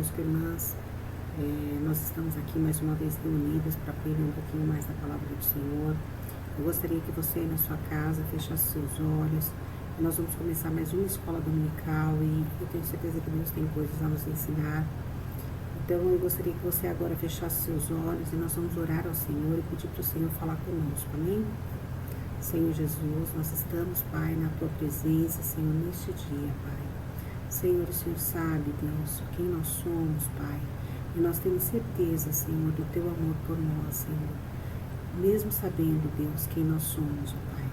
irmãos, com irmãs. Nós estamos aqui mais uma vez reunidas para aprender um pouquinho mais da palavra do Senhor. Eu gostaria que você aí na sua casa fechasse seus olhos. Nós vamos começar mais uma escola dominical e eu tenho certeza que Deus tem coisas a nos ensinar. Então eu gostaria que você agora fechasse seus olhos e nós vamos orar ao Senhor e pedir para o Senhor falar conosco, amém? Senhor Jesus, nós estamos, Pai, na Tua presença, Senhor, neste dia, Pai. Senhor, o Senhor sabe, Deus, quem nós somos, Pai. E nós temos certeza, Senhor, do Teu amor por nós, Senhor. Mesmo sabendo, Deus, quem nós somos, Pai.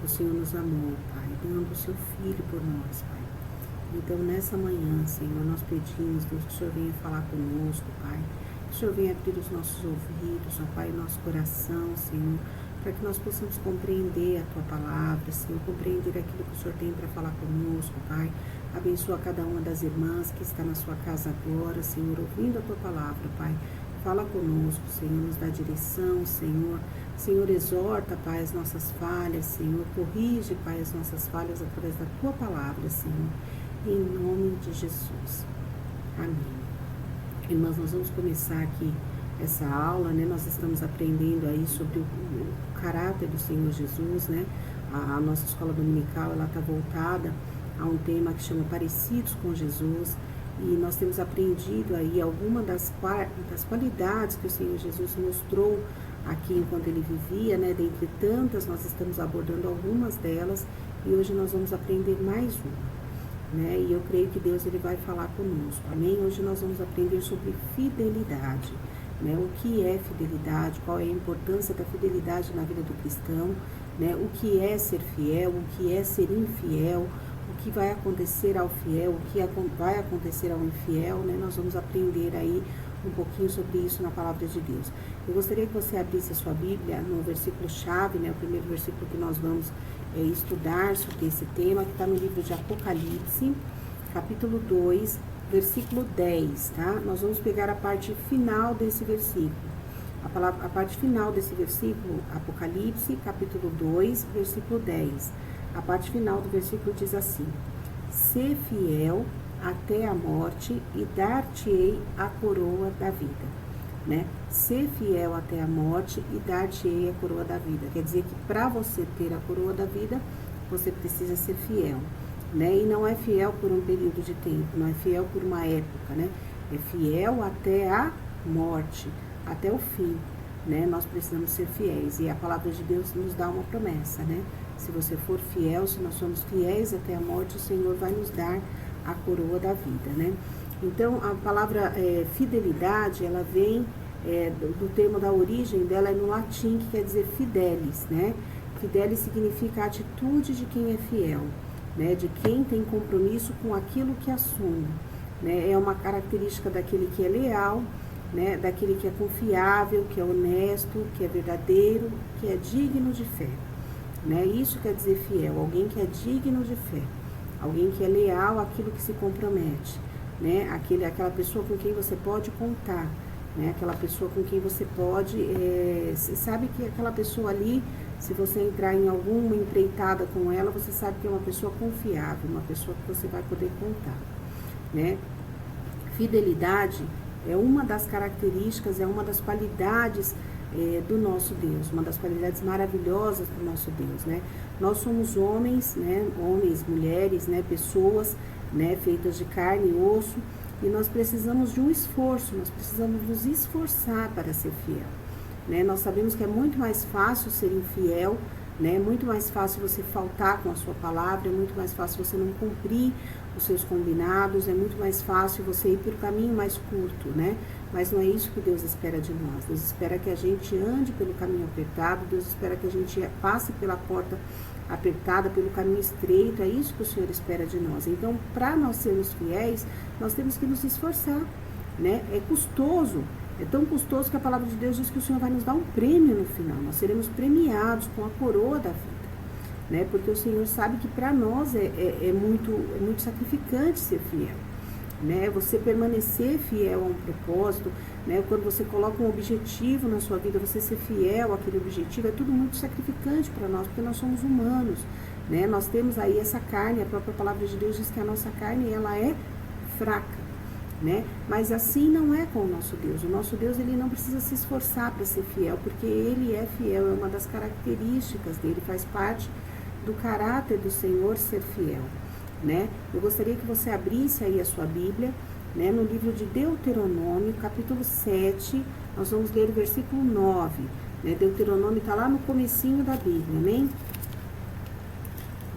O Senhor nos amou, Pai, dando o Seu Filho por nós, Pai. Então, nessa manhã, Senhor, nós pedimos, Deus, que o Senhor venha falar conosco, Pai. Que o Senhor venha abrir os nossos ouvidos, ó Pai, nosso coração, Senhor, para que nós possamos compreender a Tua palavra, Senhor, compreender aquilo que o Senhor tem para falar conosco, Pai. Abençoa cada uma das irmãs que está na sua casa agora, Senhor, ouvindo a Tua palavra, Pai. Fala conosco, Senhor, nos dá direção, Senhor. Senhor, exorta, Pai, as nossas falhas, Senhor. Corrige, Pai, as nossas falhas através da Tua palavra, Senhor. Em nome de Jesus. Amém. Irmãs, nós vamos começar aqui essa aula, né? Nós estamos aprendendo aí sobre o caráter do Senhor Jesus, né? A nossa escola dominical, ela está voltada a um tema que chama Parecidos com Jesus. E nós temos aprendido aí algumas das qualidades que o Senhor Jesus mostrou aqui enquanto Ele vivia, né? Dentre tantas, nós estamos abordando algumas delas e hoje nós vamos aprender mais uma. Né? E eu creio que Deus ele vai falar conosco, amém? Hoje nós vamos aprender sobre fidelidade, né? O que é fidelidade, qual é a importância da fidelidade na vida do cristão, né? O que é ser fiel, o que é ser infiel, o que vai acontecer ao fiel, o que vai acontecer ao infiel, né? Nós vamos aprender aí um pouquinho sobre isso na palavra de Deus. Eu gostaria que você abrisse a sua Bíblia no versículo-chave, né? O primeiro versículo que nós vamos estudar sobre esse tema, que está no livro de Apocalipse, capítulo 2, versículo 10, tá? Nós vamos pegar a parte final desse versículo. A parte final desse versículo, Apocalipse, capítulo 2, versículo 10. A parte final do versículo diz assim: Sê fiel até a morte e dar-te-ei a coroa da vida. Né? Ser fiel até a morte e dar-te-ei a coroa da vida. Quer dizer que para você ter a coroa da vida, você precisa ser fiel, né? E não é fiel por um período de tempo, não é fiel por uma época, né? É fiel até a morte, até o fim, né? Nós precisamos ser fiéis e a palavra de Deus nos dá uma promessa, né? Se você for fiel, se nós somos fiéis até a morte, o Senhor vai nos dar a coroa da vida, né? Então, a palavra fidelidade, ela vem do termo da origem dela, é no latim, que quer dizer fidelis, né? Fidelis significa a atitude de quem é fiel, né? De quem tem compromisso com aquilo que assume, né? É uma característica daquele que é leal, né? Daquele que é confiável, que é honesto, que é verdadeiro, que é digno de fé, né? Isso quer dizer fiel, alguém que é digno de fé, alguém que é leal àquilo que se compromete, né? Aquela pessoa com quem você pode contar, né? Aquela pessoa com quem você pode, sabe que aquela pessoa ali, se você entrar em alguma empreitada com ela, você sabe que é uma pessoa confiável, uma pessoa que você vai poder contar, né? Fidelidade é uma das características, é uma das qualidades do nosso Deus, uma das qualidades maravilhosas do nosso Deus, né? Nós somos homens, né? Homens, mulheres, né? Pessoas, né? Feitas de carne e osso, e nós precisamos de um esforço, nós precisamos nos esforçar para ser fiel, né? Nós sabemos que é muito mais fácil ser infiel, né? É muito mais fácil você faltar com a sua palavra, é muito mais fácil você não cumprir os seus combinados, é muito mais fácil você ir por caminho mais curto, né? Mas não é isso que Deus espera de nós. Deus espera que a gente ande pelo caminho apertado, Deus espera que a gente passe pela porta apertada, pelo caminho estreito, é isso que o Senhor espera de nós. Então, para nós sermos fiéis, nós temos que nos esforçar, né? É custoso, é tão custoso que a palavra de Deus diz que o Senhor vai nos dar um prêmio no final, nós seremos premiados com a coroa da vida, né? Porque o Senhor sabe que para nós é muito sacrificante ser fiel, né? Você permanecer fiel a um propósito, né? Quando você coloca um objetivo na sua vida, você ser fiel àquele objetivo, é tudo muito sacrificante para nós, porque nós somos humanos, né? Nós temos aí essa carne, a própria palavra de Deus diz que a nossa carne, ela é fraca, né? Mas assim não é com o nosso Deus. O nosso Deus, ele não precisa se esforçar para ser fiel, porque ele é fiel, é uma das características dele, faz parte do caráter do Senhor ser fiel, né? Eu gostaria que você abrisse aí a sua Bíblia, né, no livro de Deuteronômio, capítulo 7, nós vamos ler o versículo 9, né? Deuteronômio está lá no comecinho da Bíblia, amém?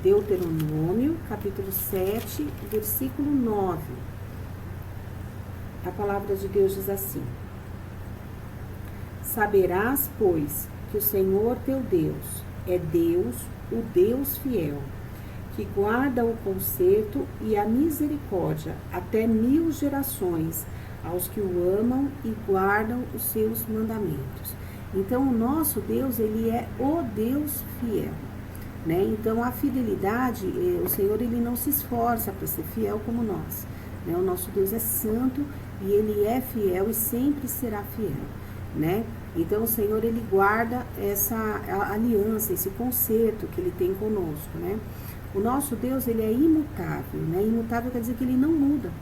Deuteronômio, capítulo 7, versículo 9. A palavra de Deus diz assim: Saberás, pois, que o Senhor teu Deus é Deus, o Deus fiel, que guarda o conserto e a misericórdia até 1000 gerações aos que o amam e guardam os seus mandamentos. Então, o nosso Deus, ele é o Deus fiel, né? Então, a fidelidade, o Senhor, ele não se esforça para ser fiel como nós, né? O nosso Deus é santo e ele é fiel e sempre será fiel, né? Então, o Senhor, ele guarda essa aliança, esse conserto que ele tem conosco, né? O nosso Deus, ele é imutável, né? Imutável quer dizer que ele não muda,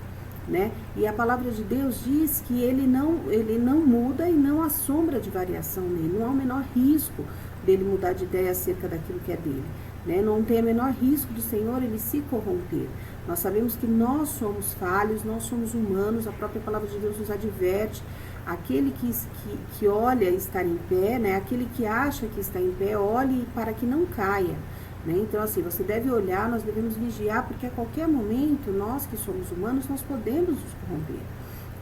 né? E a palavra de Deus diz que ele não muda e não há sombra de variação nele. Não há o menor risco dele mudar de ideia acerca daquilo que é dele, né? Não tem o menor risco do Senhor ele se corromper. Nós sabemos que nós somos falhos, nós somos humanos, a própria palavra de Deus nos adverte. Aquele que olha estar em pé, né? Aquele que acha que está em pé, olhe para que não caia, né? Então, assim, você deve olhar, nós devemos vigiar, porque a qualquer momento, nós que somos humanos, nós podemos nos corromper.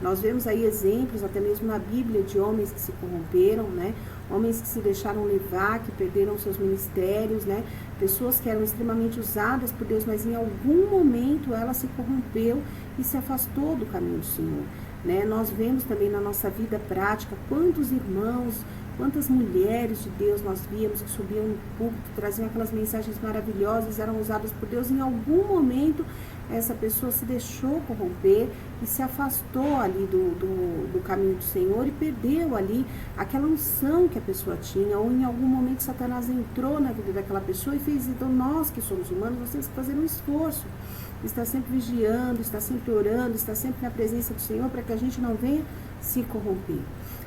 Nós vemos aí exemplos, até mesmo na Bíblia, de homens que se corromperam, né? Homens que se deixaram levar, que perderam seus ministérios, né? Pessoas que eram extremamente usadas por Deus, mas em algum momento ela se corrompeu e se afastou do caminho do Senhor, né? Nós vemos também na nossa vida prática quantos irmãos, quantas mulheres de Deus nós víamos que subiam no púlpito, traziam aquelas mensagens maravilhosas, eram usadas por Deus. Em algum momento, essa pessoa se deixou corromper e se afastou ali do caminho do Senhor e perdeu ali aquela unção que a pessoa tinha. Ou em algum momento, Satanás entrou na vida daquela pessoa e fez. Então, nós que somos humanos, nós temos que fazer um esforço. Estar sempre vigiando, estar sempre orando, estar sempre na presença do Senhor para que a gente não venha se corromper.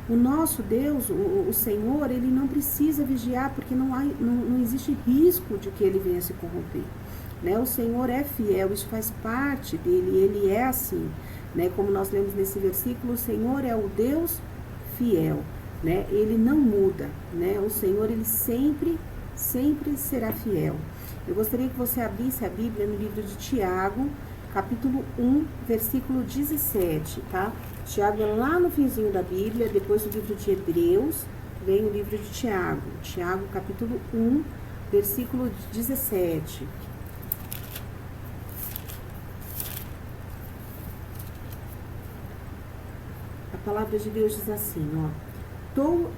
O nosso Deus, o Senhor, ele não precisa vigiar porque não existe risco de que ele venha se corromper, né? O Senhor é fiel, isso faz parte dele, ele é assim, né? Como nós lemos nesse versículo, o Senhor é o Deus fiel, né? Ele não muda, né? O Senhor, ele sempre será fiel. Eu gostaria que você abrisse a Bíblia no livro de Tiago, capítulo 1, versículo 17, tá? Tiago é lá no finzinho da Bíblia, depois do livro de Hebreus, vem o livro de Tiago. Tiago, capítulo 1, versículo 17. A palavra de Deus diz assim, ó: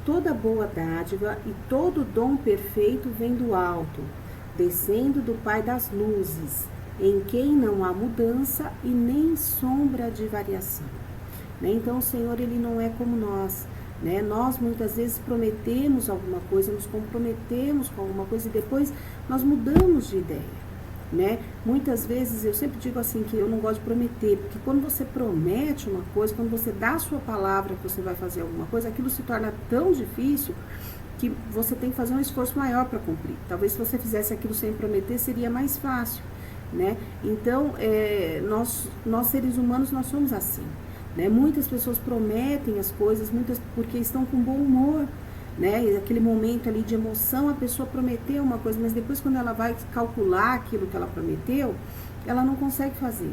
Toda boa dádiva e todo dom perfeito vem do alto, descendo do Pai das luzes, em quem não há mudança e nem sombra de variação. Né? Então, o Senhor, ele não é como nós, né? Nós, muitas vezes, prometemos alguma coisa, nos comprometemos com alguma coisa e depois nós mudamos de ideia, né? Muitas vezes, eu sempre digo assim, que eu não gosto de prometer, porque quando você promete uma coisa, quando você dá a sua palavra que você vai fazer alguma coisa, aquilo se torna tão difícil que você tem que fazer um esforço maior para cumprir. Talvez se você fizesse aquilo sem prometer, seria mais fácil, né? Então, nós seres humanos, nós somos assim, né? Muitas pessoas prometem as coisas, muitas porque estão com bom humor, né? E aquele momento ali de emoção, a pessoa prometeu uma coisa, mas depois quando ela vai calcular aquilo que ela prometeu, ela não consegue fazer,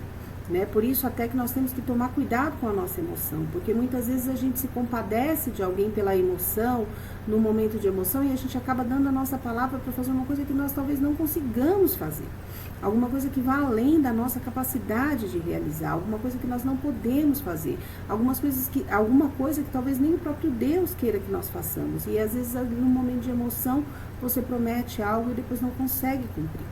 né? Por isso até que nós temos que tomar cuidado com a nossa emoção, porque muitas vezes a gente se compadece de alguém pela emoção, no momento de emoção, e a gente acaba dando a nossa palavra para fazer uma coisa que nós talvez não consigamos fazer. Alguma coisa que vá além da nossa capacidade de realizar, alguma coisa que nós não podemos fazer, alguma coisa que talvez nem o próprio Deus queira que nós façamos. E às vezes, no momento de emoção, você promete algo e depois não consegue cumprir,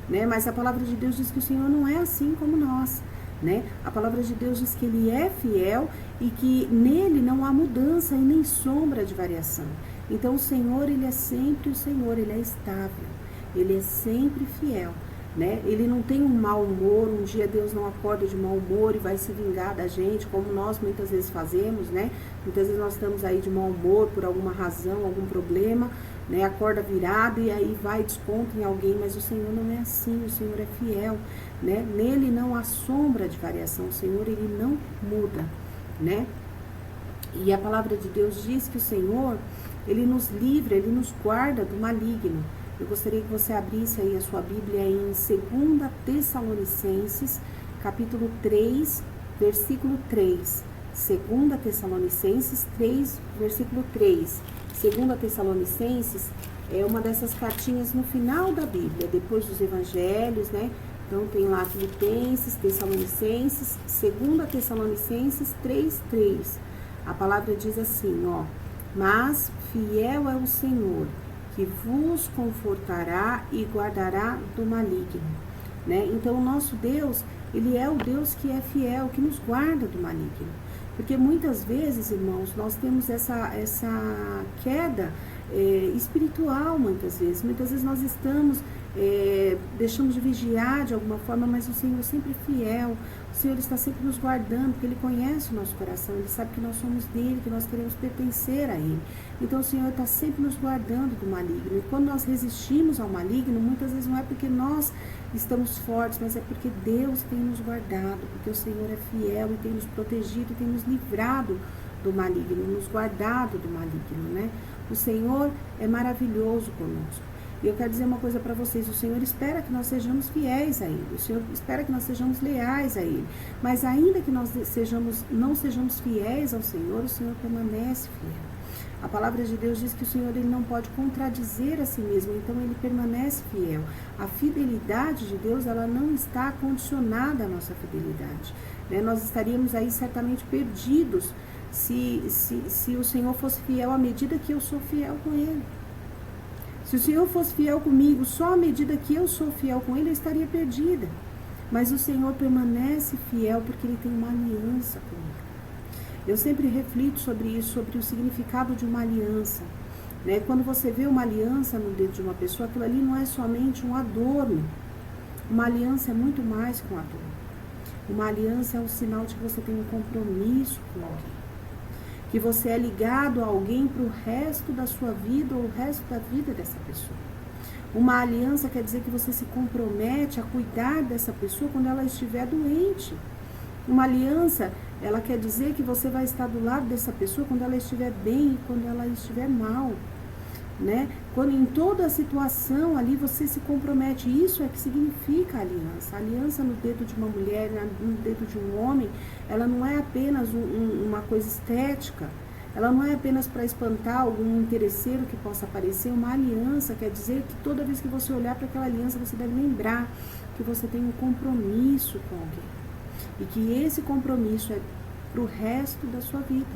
né? Mas a palavra de Deus diz que o Senhor não é assim como nós, né? A palavra de Deus diz que Ele é fiel e que nele não há mudança e nem sombra de variação. Então, o Senhor, Ele é sempre o Senhor, Ele é estável, Ele é sempre fiel. né? Ele não tem um mau humor, um dia Deus não acorda de mau humor e vai se vingar da gente, como nós muitas vezes fazemos, né? Muitas vezes nós estamos aí de mau humor por alguma razão, algum problema, né? Acorda virado e aí vai, desconta em alguém, mas o Senhor não é assim, o Senhor é fiel, né? Nele não há sombra de variação, o Senhor, ele não muda, né? E a palavra de Deus diz que o Senhor, ele nos livra, ele nos guarda do maligno. Eu gostaria que você abrisse aí a sua Bíblia em 2 Tessalonicenses, capítulo 3, versículo 3. 2 Tessalonicenses 3, versículo 3. 2 Tessalonicenses é uma dessas cartinhas no final da Bíblia, depois dos evangelhos, né? Então tem lá Filipenses, Tessalonicenses, 2 Tessalonicenses 3, 3. A palavra diz assim, ó: mas fiel é o Senhor, que vos confortará e guardará do maligno, né? Então o nosso Deus, ele é o Deus que é fiel, que nos guarda do maligno. Porque muitas vezes, irmãos, nós temos essa queda espiritual, muitas vezes nós estamos, deixamos de vigiar de alguma forma, mas o Senhor sempre é fiel, o Senhor está sempre nos guardando, porque Ele conhece o nosso coração, Ele sabe que nós somos dele, que nós queremos pertencer a Ele. Então o Senhor está sempre nos guardando do maligno, e quando nós resistimos ao maligno, muitas vezes não é porque nós estamos fortes, mas é porque Deus tem nos guardado, porque o Senhor é fiel e tem nos protegido e tem nos livrado do maligno, nos guardado do maligno, né? O Senhor é maravilhoso conosco. E eu quero dizer uma coisa para vocês, o Senhor espera que nós sejamos fiéis a Ele, o Senhor espera que nós sejamos leais a Ele, mas ainda que nós não sejamos fiéis ao Senhor, o Senhor permanece fiel. A palavra de Deus diz que o Senhor, ele não pode contradizer a si mesmo, então ele permanece fiel. A fidelidade de Deus, ela não está condicionada à nossa fidelidade, né? Nós estaríamos aí certamente perdidos se o Senhor fosse fiel à medida que eu sou fiel com Ele. Se o Senhor fosse fiel comigo, só à medida que eu sou fiel com Ele, eu estaria perdida. Mas o Senhor permanece fiel porque Ele tem uma aliança comigo. Eu sempre reflito sobre isso, sobre o significado de uma aliança, né? Quando você vê uma aliança no dedo de uma pessoa, aquilo ali não é somente um adorno. Uma aliança é muito mais que um adorno. Uma aliança é um sinal de que você tem um compromisso com alguém, que você é ligado a alguém para o resto da sua vida ou o resto da vida dessa pessoa. Uma aliança quer dizer que você se compromete a cuidar dessa pessoa quando ela estiver doente. Uma aliança, ela quer dizer que você vai estar do lado dessa pessoa quando ela estiver bem e quando ela estiver mal, né? Quando em toda a situação ali você se compromete, isso é que significa a aliança. A aliança no dedo de uma mulher, no dedo de um homem, ela não é apenas uma coisa estética, ela não é apenas para espantar algum interesseiro que possa aparecer. Uma aliança quer dizer que toda vez que você olhar para aquela aliança, você deve lembrar que você tem um compromisso com alguém. E que esse compromisso é para o resto da sua vida,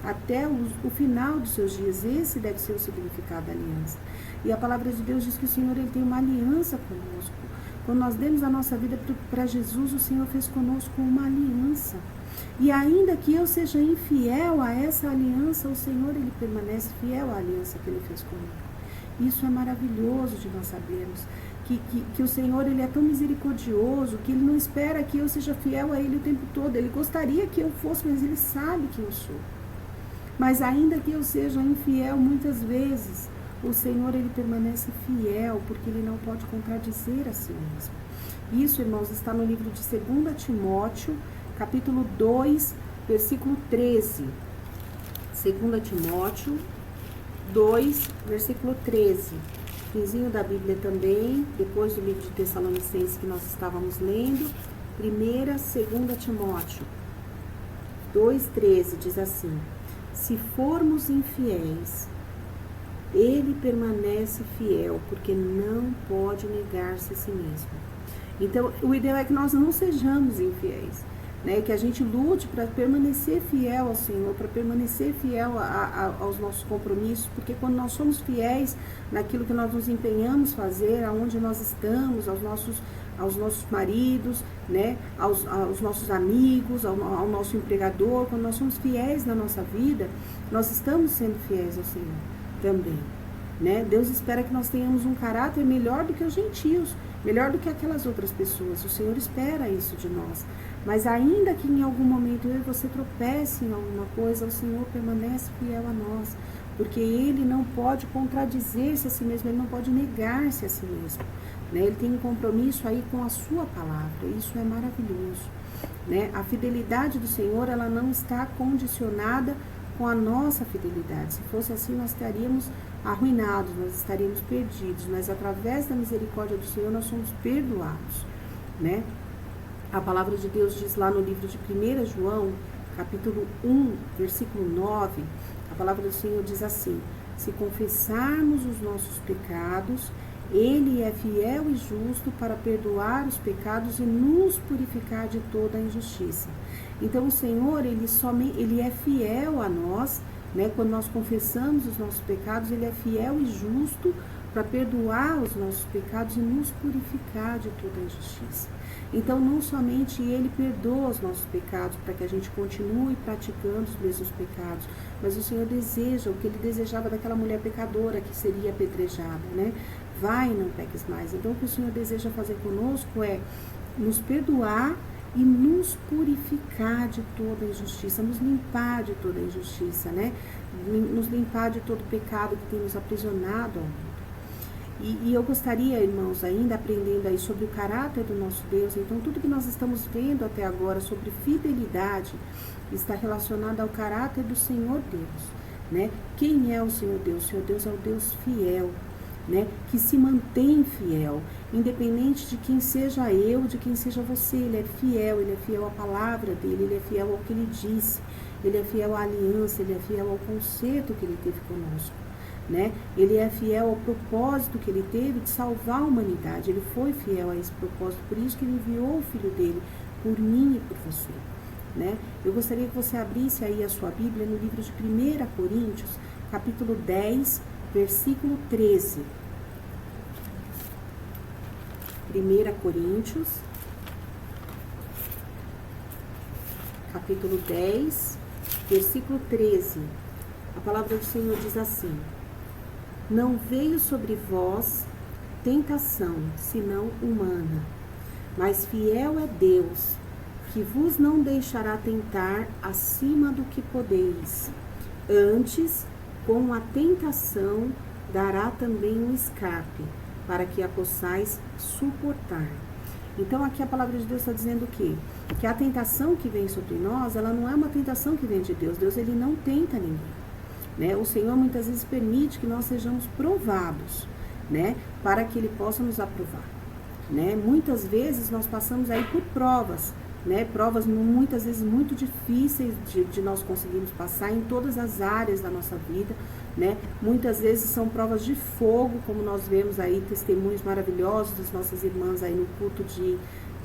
até o final dos seus dias. Esse deve ser o significado da aliança. E a palavra de Deus diz que o Senhor, ele tem uma aliança conosco. Quando nós demos a nossa vida para Jesus, o Senhor fez conosco uma aliança. E ainda que eu seja infiel a essa aliança, o Senhor, ele permanece fiel à aliança que ele fez comigo. Isso é maravilhoso de nós sabermos. Que o Senhor, ele é tão misericordioso, que ele não espera que eu seja fiel a ele o tempo todo. Ele gostaria que eu fosse, mas ele sabe que eu sou. Mas ainda que eu seja infiel muitas vezes, o Senhor, ele permanece fiel, porque ele não pode contradizer a si mesmo. Isso, irmãos, está no livro de 2 Timóteo, capítulo 2, versículo 13. 2 Timóteo 2, versículo 13. Finzinho da Bíblia também, depois do livro de Tessalonicenses que nós estávamos lendo. 2 Timóteo 2,13 diz assim: se formos infiéis, ele permanece fiel, porque não pode negar-se a si mesmo. Então, o ideal é que nós não sejamos infiéis, né? Que a gente lute para permanecer fiel ao Senhor, para permanecer fiel aos nossos compromissos, porque quando nós somos fiéis naquilo que nós nos empenhamos fazer, aonde nós estamos, aos nossos maridos, né? aos nossos amigos, ao nosso empregador, quando nós somos fiéis na nossa vida, nós estamos sendo fiéis ao Senhor também. né? Deus espera que nós tenhamos um caráter melhor do que os gentios, melhor do que aquelas outras pessoas. O Senhor espera isso de nós. Mas ainda que em algum momento eu e você tropece em alguma coisa, o Senhor permanece fiel a nós, porque Ele não pode contradizer-se a si mesmo, Ele não pode negar-se a si mesmo, né? Ele tem um compromisso aí com a sua palavra, isso é maravilhoso, né? A fidelidade do Senhor, ela não está condicionada com a nossa fidelidade. Se fosse assim, nós estaríamos arruinados, nós estaríamos perdidos, mas através da misericórdia do Senhor nós somos perdoados, né? A palavra de Deus diz lá no livro de 1 João, capítulo 1, versículo 9, a palavra do Senhor diz assim: se confessarmos os nossos pecados, Ele é fiel e justo para perdoar os pecados e nos purificar de toda a injustiça. Então o Senhor, Ele é fiel a nós, né? Quando nós confessamos os nossos pecados, Ele é fiel e justo para perdoar os nossos pecados e nos purificar de toda a injustiça. Então, não somente Ele perdoa os nossos pecados para que a gente continue praticando os mesmos pecados, mas o Senhor deseja o que Ele desejava daquela mulher pecadora que seria apedrejada, né? Vai, não peques mais. Então, o que o Senhor deseja fazer conosco é nos perdoar e nos purificar de toda a injustiça, nos limpar de toda a injustiça, né? Nos limpar de todo o pecado que tem nos aprisionado ao mundo. E eu gostaria, irmãos, ainda aprendendo aí sobre o caráter do nosso Deus, então tudo que nós estamos vendo até agora sobre fidelidade está relacionado ao caráter do Senhor Deus, né? Quem é o Senhor Deus? O Senhor Deus é o Deus fiel, né? Que se mantém fiel, independente de quem seja eu, de quem seja você. Ele é fiel à palavra dele, ele é fiel ao que ele disse, ele é fiel à aliança, ele é fiel ao concerto que ele teve conosco, né? Ele é fiel ao propósito que ele teve de salvar a humanidade. Ele foi fiel a esse propósito, por isso que ele enviou o Filho dele por mim e por você, né? Eu gostaria que você abrisse aí a sua Bíblia no livro de 1 Coríntios, capítulo 10, versículo 13. 1 Coríntios, capítulo 10, versículo 13. A palavra do Senhor diz assim: não veio sobre vós tentação, senão humana, mas fiel é Deus, que vos não deixará tentar acima do que podeis. Antes, com a tentação, dará também um escape, para que a possais suportar. Então, aqui a palavra de Deus está dizendo o quê? Que a tentação que vem sobre nós, ela não é uma tentação que vem de Deus. Deus, ele não tenta ninguém, né? O Senhor muitas vezes permite que nós sejamos provados, né? Para que Ele possa nos aprovar, né? Muitas vezes nós passamos aí por provas, né? Provas muitas vezes muito difíceis de nós conseguirmos passar em todas as áreas da nossa vida, né? Muitas vezes são provas de fogo, como nós vemos aí testemunhos maravilhosos das nossas irmãs aí no culto de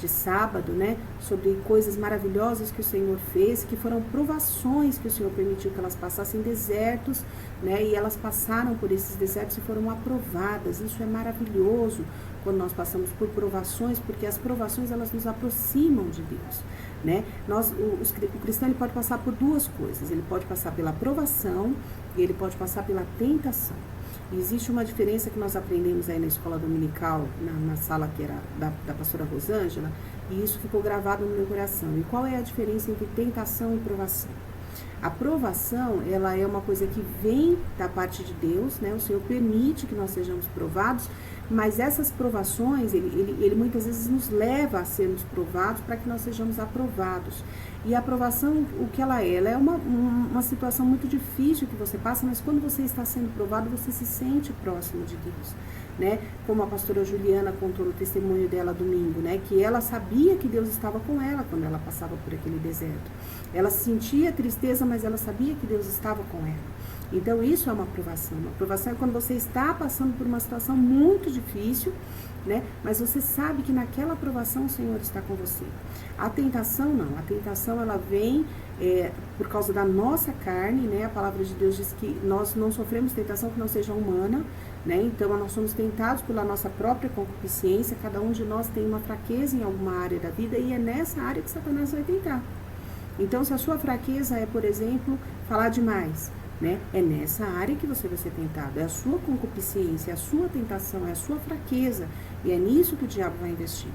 sábado, né, sobre coisas maravilhosas que o Senhor fez, que foram provações que o Senhor permitiu que elas passassem, desertos, né, e elas passaram por esses desertos e foram aprovadas. Isso é maravilhoso quando nós passamos por provações, porque as provações, elas nos aproximam de Deus, né? O cristão, ele pode passar por duas coisas: ele pode passar pela provação e ele pode passar pela tentação. E existe uma diferença que nós aprendemos aí na escola dominical, na sala que era da pastora Rosângela, e isso ficou gravado no meu coração. E qual é a diferença entre tentação e provação? A provação, ela é uma coisa que vem da parte de Deus, né? O Senhor permite que nós sejamos provados, mas essas provações, ele muitas vezes nos leva a sermos provados para que nós sejamos aprovados. E a aprovação, o que ela é? Ela é uma situação muito difícil que você passa, mas quando você está sendo provado, você se sente próximo de Deus, né? Como a pastora Juliana contou no testemunho dela domingo, né? Que ela sabia que Deus estava com ela quando ela passava por aquele deserto. Ela sentia tristeza, mas ela sabia que Deus estava com ela. Então, isso é uma aprovação. Uma aprovação é quando você está passando por uma situação muito difícil, né? Mas você sabe que naquela aprovação o Senhor está com você. A tentação, não. A tentação, ela vem por causa da nossa carne, né? A palavra de Deus diz que nós não sofremos tentação que não seja humana, né? Então, nós somos tentados pela nossa própria concupiscência. Cada um de nós tem uma fraqueza em alguma área da vida e é nessa área que Satanás vai tentar. Então, se a sua fraqueza é, por exemplo, falar demais, né? É nessa área que você vai ser tentado. É a sua concupiscência, é a sua tentação, é a sua fraqueza. E é nisso que o diabo vai investir,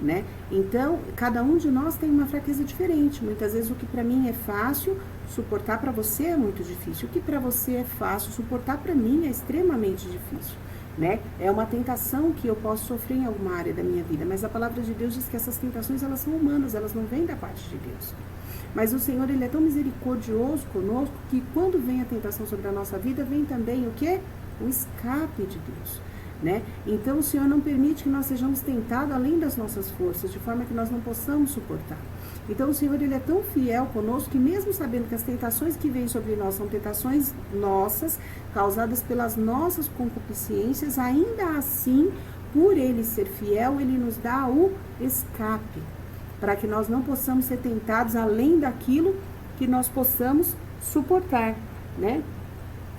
né? Então, cada um de nós tem uma fraqueza diferente. Muitas vezes o que para mim é fácil suportar, para você é muito difícil. O que para você é fácil suportar, para mim é extremamente difícil, né? É uma tentação que eu posso sofrer em alguma área da minha vida, mas a palavra de Deus diz que essas tentações, elas são humanas, elas não vêm da parte de Deus. Mas o Senhor, ele é tão misericordioso conosco que quando vem a tentação sobre a nossa vida, vem também o quê? O escape de Deus, né? Então o Senhor não permite que nós sejamos tentados além das nossas forças, de forma que nós não possamos suportar. Então o Senhor, ele é tão fiel conosco que mesmo sabendo que as tentações que vêm sobre nós são tentações nossas, causadas pelas nossas concupiscências, ainda assim, por ele ser fiel, ele nos dá o escape, para que nós não possamos ser tentados além daquilo que nós possamos suportar, né?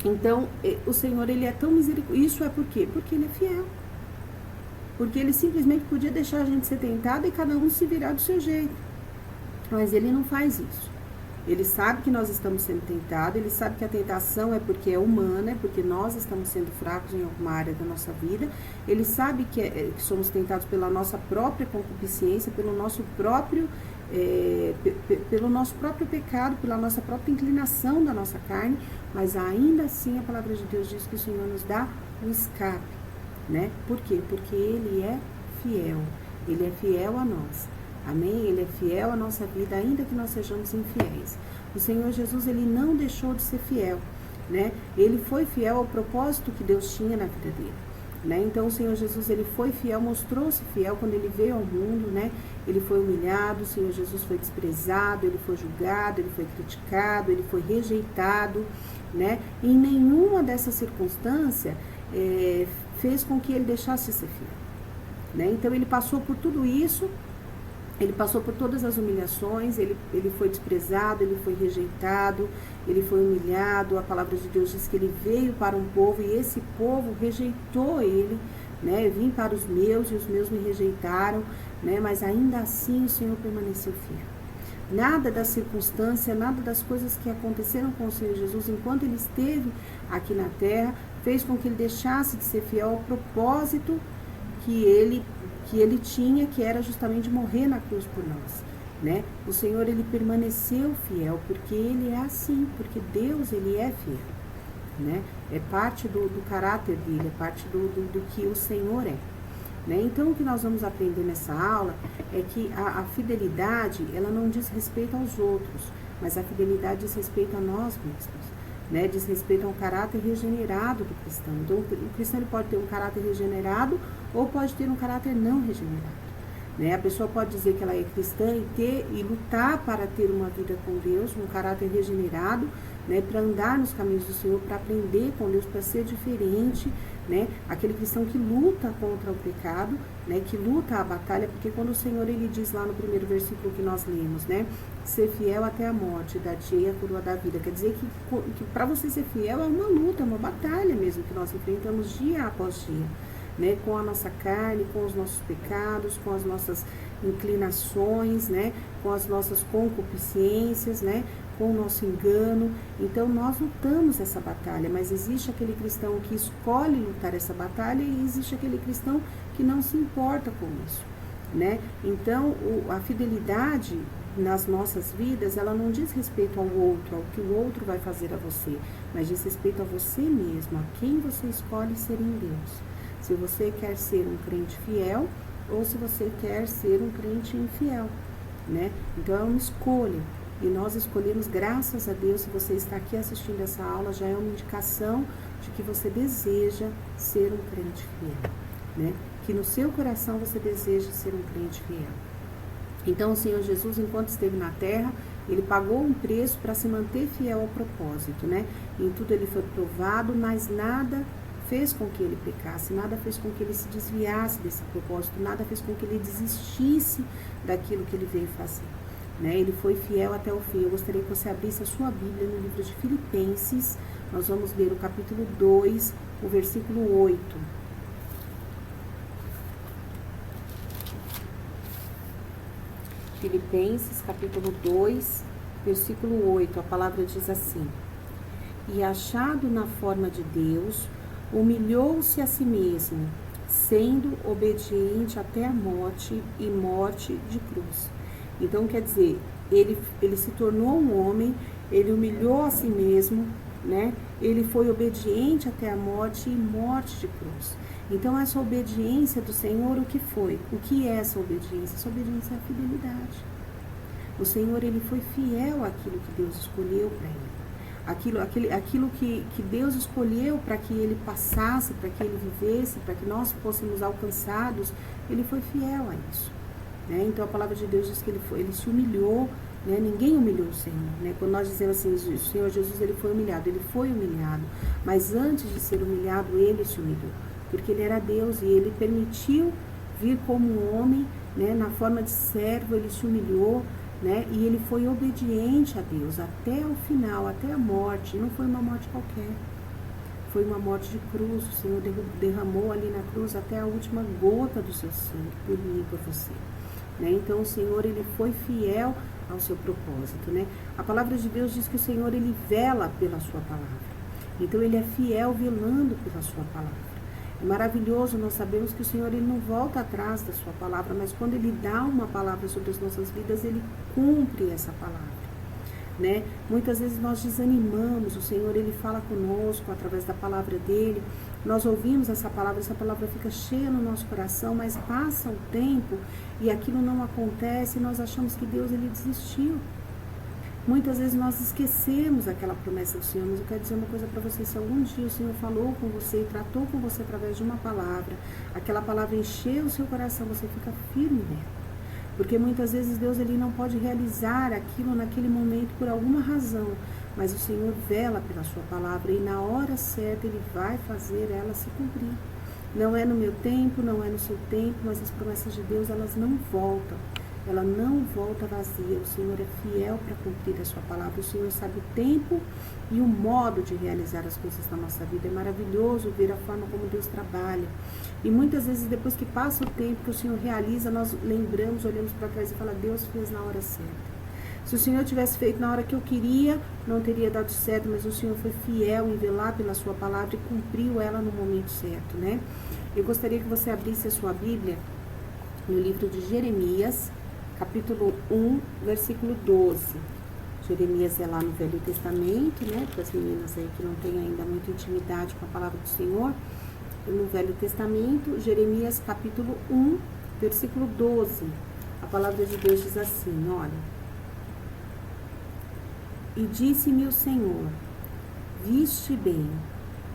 Então, o Senhor, ele é tão misericordioso. Isso é por quê? Porque ele é fiel. Porque ele simplesmente podia deixar a gente ser tentado e cada um se virar do seu jeito. Mas ele não faz isso. Ele sabe que nós estamos sendo tentados, ele sabe que a tentação é porque é humana, é porque nós estamos sendo fracos em alguma área da nossa vida. Ele sabe que somos tentados pela nossa própria concupiscência, pelo nosso próprio pecado, pela nossa própria inclinação da nossa carne, mas ainda assim a palavra de Deus diz que o Senhor nos dá um escape, né? Por quê? Porque ele é fiel a nós. Amém? Ele é fiel à nossa vida, ainda que nós sejamos infiéis. O Senhor Jesus, ele não deixou de ser fiel, né? Ele foi fiel ao propósito que Deus tinha na vida dele, né? Então, o Senhor Jesus, ele foi fiel, mostrou-se fiel quando ele veio ao mundo, né? Ele foi humilhado, o Senhor Jesus foi desprezado, ele foi julgado, ele foi criticado, ele foi rejeitado, né? E em nenhuma dessas circunstâncias fez com que ele deixasse de ser fiel, né? Então, ele passou por tudo isso. Ele passou por todas as humilhações, ele foi desprezado, ele foi rejeitado, ele foi humilhado. A palavra de Deus diz que ele veio para um povo e esse povo rejeitou ele, né? Vim para os meus e os meus me rejeitaram, né? Mas ainda assim o Senhor permaneceu fiel. Nada da circunstância, nada das coisas que aconteceram com o Senhor Jesus enquanto ele esteve aqui na terra, fez com que ele deixasse de ser fiel ao propósito que ele tinha, que era justamente morrer na cruz por nós, né? O Senhor, ele permaneceu fiel, porque ele é assim, porque Deus, ele é fiel, né? É parte do caráter dele, é parte do que o Senhor é, né? Então, o que nós vamos aprender nessa aula é que a fidelidade, ela não diz respeito aos outros, mas a fidelidade diz respeito a nós mesmos, né? Diz respeito ao caráter regenerado do cristão. Então, o cristão, ele pode ter um caráter regenerado ou pode ter um caráter não regenerado, né? A pessoa pode dizer que ela é cristã e lutar para ter uma vida com Deus, um caráter regenerado, né? Para andar nos caminhos do Senhor, para aprender com Deus, para ser diferente, né? Aquele cristão que luta contra o pecado, né? Que luta a batalha, porque quando o Senhor, ele diz lá no primeiro versículo que nós lemos, né? Ser fiel até a morte, dar-te-ei a coroa da vida. Quer dizer que para você ser fiel é uma luta, é uma batalha mesmo que nós enfrentamos dia após dia, né? Com a nossa carne, com os nossos pecados, com as nossas inclinações, né? Com as nossas concupiscências, né? Com o nosso engano. Então nós lutamos essa batalha, mas existe aquele cristão que escolhe lutar essa batalha e existe aquele cristão que não se importa com isso, né? Então a fidelidade nas nossas vidas, ela não diz respeito ao outro, ao que o outro vai fazer a você, mas diz respeito a você mesmo, a quem você escolhe ser em Deus. Se você quer ser um crente fiel ou se você quer ser um crente infiel, né? Então é uma escolha. E nós escolhemos, graças a Deus, se você está aqui assistindo essa aula, já é uma indicação de que você deseja ser um crente fiel, né? Que no seu coração você deseja ser um crente fiel. Então o Senhor Jesus, enquanto esteve na terra, ele pagou um preço para se manter fiel ao propósito, né? Em tudo ele foi provado, mas nada fez com que ele pecasse, nada fez com que ele se desviasse desse propósito, nada fez com que ele desistisse daquilo que ele veio fazer, né? Ele foi fiel até o fim. Eu gostaria que você abrisse a sua Bíblia no livro de Filipenses. Nós vamos ler o capítulo 2, o versículo 8. Filipenses, capítulo 2, versículo 8, a palavra diz assim: e achado na forma de Deus, humilhou-se a si mesmo, sendo obediente até a morte e morte de cruz. Então, quer dizer, ele se tornou um homem, ele humilhou a si mesmo, né? Ele foi obediente até a morte e morte de cruz. Então, essa obediência do Senhor, o que foi? O que é essa obediência? Essa obediência é a fidelidade. O Senhor, ele foi fiel àquilo que Deus escolheu para ele. Aquilo que Deus escolheu para que ele passasse, para que ele vivesse, para que nós fôssemos alcançados, ele foi fiel a isso. Né? Então, a palavra de Deus diz que ele se humilhou, né? Ninguém humilhou o Senhor. Né? Quando nós dizemos assim, o Senhor Jesus, ele foi humilhado, mas antes de ser humilhado, ele se humilhou, porque ele era Deus e ele permitiu vir como um homem, né? Na forma de servo, ele se humilhou, né? E ele foi obediente a Deus até o final, até a morte. Não foi uma morte qualquer, foi uma morte de cruz. O Senhor derramou ali na cruz até a última gota do seu sangue por mim e por você, né? Então o Senhor, ele foi fiel ao seu propósito, né? A palavra de Deus diz que o Senhor, ele vela pela sua palavra. Então ele é fiel velando pela sua palavra. É maravilhoso, nós sabemos que o Senhor, ele não volta atrás da sua palavra, mas quando ele dá uma palavra sobre as nossas vidas, ele cumpre essa palavra, né? Muitas vezes nós desanimamos, o Senhor, ele fala conosco através da palavra dele, nós ouvimos essa palavra fica cheia no nosso coração, mas passa o tempo e aquilo não acontece e nós achamos que Deus, ele desistiu. Muitas vezes nós esquecemos aquela promessa do Senhor, mas eu quero dizer uma coisa para você: se algum dia o Senhor falou com você e tratou com você através de uma palavra, aquela palavra encheu o seu coração, você fica firme nela. Porque muitas vezes Deus, ele não pode realizar aquilo naquele momento por alguma razão, mas o Senhor vela pela sua palavra e na hora certa ele vai fazer ela se cumprir. Não é no meu tempo, não é no seu tempo, mas as promessas de Deus, elas não voltam. Ela não volta vazia. O Senhor é fiel para cumprir a sua palavra. O Senhor sabe o tempo e o modo de realizar as coisas na nossa vida. É maravilhoso ver a forma como Deus trabalha. E muitas vezes, depois que passa o tempo que o Senhor realiza, nós lembramos, olhamos para trás e falamos: Deus fez na hora certa. Se o Senhor tivesse feito na hora que eu queria, não teria dado certo, mas o Senhor foi fiel em velar pela sua palavra e cumpriu ela no momento certo, né? Eu gostaria que você abrisse a sua Bíblia no livro de Jeremias, capítulo 1, versículo 12. Jeremias é lá no Velho Testamento, né? Para as meninas aí que não têm ainda muita intimidade com a palavra do Senhor. No Velho Testamento, Jeremias capítulo 1, versículo 12. A palavra de Deus diz assim, olha: e disse-me o Senhor, viste bem,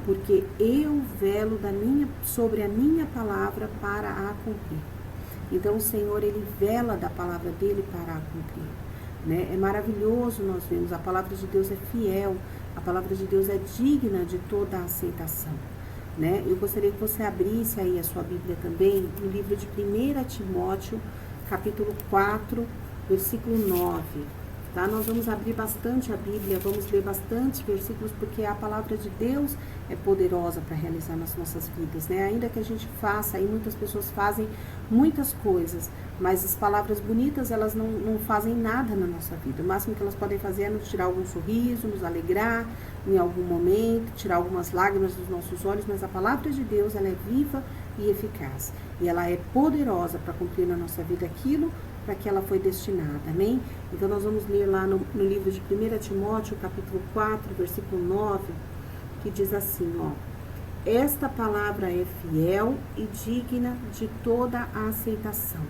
porque eu velo sobre a minha palavra para a cumprir. Então o Senhor, ele vela da palavra dele para a cumprir, né? É maravilhoso nós vemos, a palavra de Deus é fiel, a palavra de Deus é digna de toda a aceitação, né? Eu gostaria que você abrisse aí a sua Bíblia também, no livro de 1 Timóteo, capítulo 4, versículo 9. Tá? Nós vamos abrir bastante a Bíblia, vamos ler bastante versículos, porque a palavra de Deus é poderosa para realizar nas nossas vidas, né? Ainda que a gente faça, aí muitas pessoas fazem muitas coisas, mas as palavras bonitas, elas não fazem nada na nossa vida. O máximo que elas podem fazer é nos tirar algum sorriso, nos alegrar em algum momento, tirar algumas lágrimas dos nossos olhos, mas a palavra de Deus, ela é viva e eficaz, e ela é poderosa para cumprir na nossa vida aquilo para que ela foi destinada, amém? Então nós vamos ler lá no livro de 1 Timóteo, capítulo 4, versículo 9, que diz assim, ó: esta palavra é fiel e digna de toda a aceitação.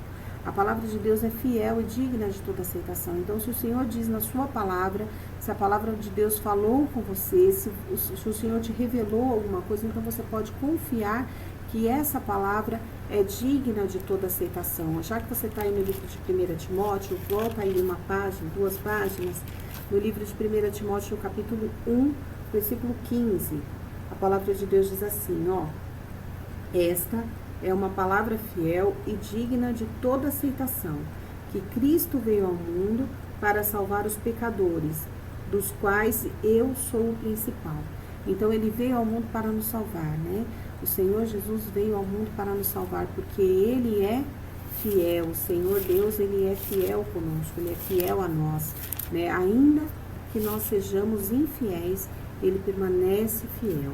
A palavra de Deus é fiel e digna de toda aceitação. Então, se o Senhor diz na sua palavra, se a palavra de Deus falou com você, se o Senhor te revelou alguma coisa, então você pode confiar que essa palavra é digna de toda aceitação. Já que você está aí no livro de 1 Timóteo, volta aí uma página, 2 páginas, no livro de 1 Timóteo, capítulo 1, versículo 15. A palavra de Deus diz assim, ó: esta é uma palavra fiel e digna de toda aceitação, que Cristo veio ao mundo para salvar os pecadores, dos quais eu sou o principal. Então, ele veio ao mundo para nos salvar, né? O Senhor Jesus veio ao mundo para nos salvar, porque ele é fiel. O Senhor Deus, ele é fiel conosco, ele é fiel a nós, né? Ainda que nós sejamos infiéis, ele permanece fiel.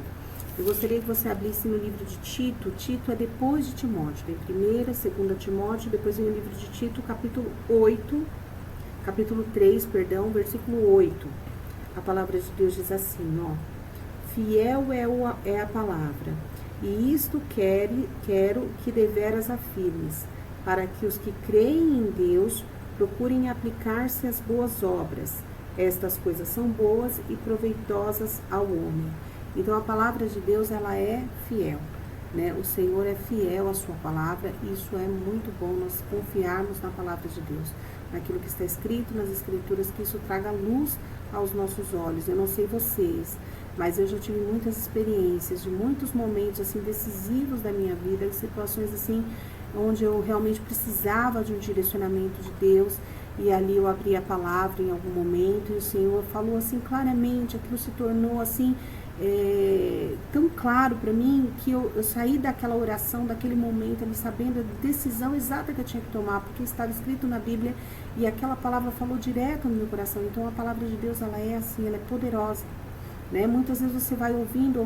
Eu gostaria que você abrisse no livro de Tito. Tito é depois de Timóteo. Tem 1ª, 2ª Timóteo, depois vem o livro de Tito, capítulo 3, versículo 8. A palavra de Deus diz assim, ó. Fiel é a palavra, e isto quero que deveras afirmes, para que os que creem em Deus procurem aplicar-se às boas obras. Estas coisas são boas e proveitosas ao homem. Então, a palavra de Deus, ela é fiel, né? O Senhor é fiel à sua palavra, e isso é muito bom, nós confiarmos na palavra de Deus, naquilo que está escrito nas Escrituras, que isso traga luz aos nossos olhos. Eu não sei vocês, mas eu já tive muitas experiências, de muitos momentos, assim, decisivos da minha vida, situações, assim, onde eu realmente precisava de um direcionamento de Deus, e ali eu abri a palavra em algum momento, e o Senhor falou, assim, claramente, aquilo se tornou, assim, tão claro para mim, que eu saí daquela oração, daquele momento ali, sabendo a decisão exata que eu tinha que tomar, porque estava escrito na Bíblia, e aquela palavra falou direto no meu coração. Então a palavra de Deus, ela é assim, ela é poderosa, né? Muitas vezes você vai ouvindo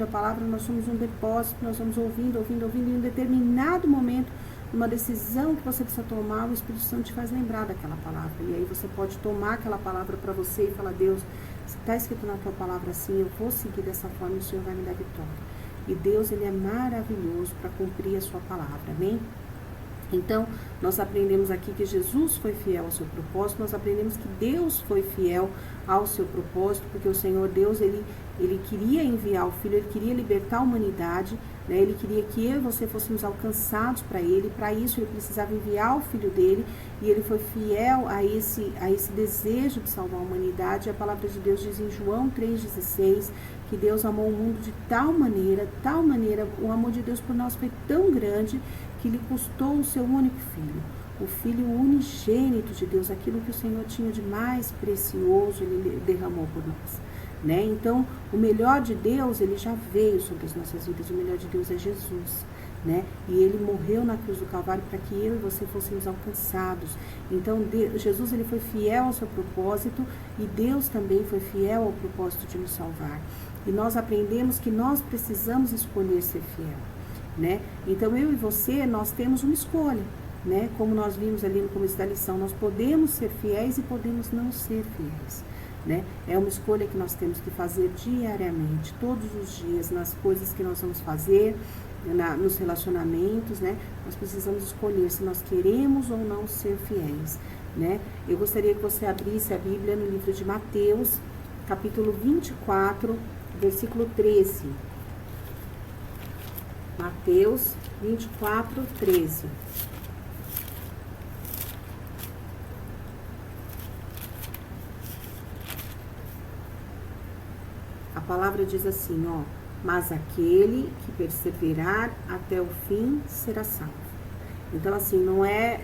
a palavra. Nós somos um depósito, nós vamos ouvindo, e em um determinado momento, uma decisão que você precisa tomar, o Espírito Santo te faz lembrar daquela palavra, e aí você pode tomar aquela palavra para você e falar, Deus, se está escrito na tua palavra assim, eu vou seguir dessa forma, e o Senhor vai me dar vitória. E Deus, ele é maravilhoso para cumprir a sua palavra, amém? Então, nós aprendemos aqui que Jesus foi fiel ao seu propósito, nós aprendemos que Deus foi fiel ao seu propósito, porque o Senhor Deus, ele queria enviar o Filho, ele queria libertar a humanidade, né? Ele queria que eu e você fôssemos alcançados para ele, para isso ele precisava enviar o Filho dele, e ele foi fiel a esse desejo de salvar a humanidade. A palavra de Deus diz em João 3,16, que Deus amou o mundo de tal maneira, o amor de Deus por nós foi tão grande, que lhe custou o seu único filho, o Filho unigênito de Deus, aquilo que o Senhor tinha de mais precioso, ele derramou por nós, né? Então, o melhor de Deus, ele já veio sobre as nossas vidas, o melhor de Deus é Jesus, né? E ele morreu na cruz do Calvário para que eu e você fôssemos alcançados. Então, Jesus, ele foi fiel ao seu propósito, e Deus também foi fiel ao propósito de nos salvar. E nós aprendemos que nós precisamos escolher ser fiel, né? Então, eu e você, nós temos uma escolha, né? Como nós vimos ali no começo da lição, nós podemos ser fiéis e podemos não ser fiéis, né? É uma escolha que nós temos que fazer diariamente, todos os dias, nas coisas que nós vamos fazer, nos relacionamentos, né? Nós precisamos escolher se nós queremos ou não ser fiéis, né? Eu gostaria que você abrisse a Bíblia no livro de Mateus, capítulo 24, versículo 13. Mateus 24, 13. A palavra diz assim, ó: mas aquele que perseverar até o fim será salvo. Então, assim, não é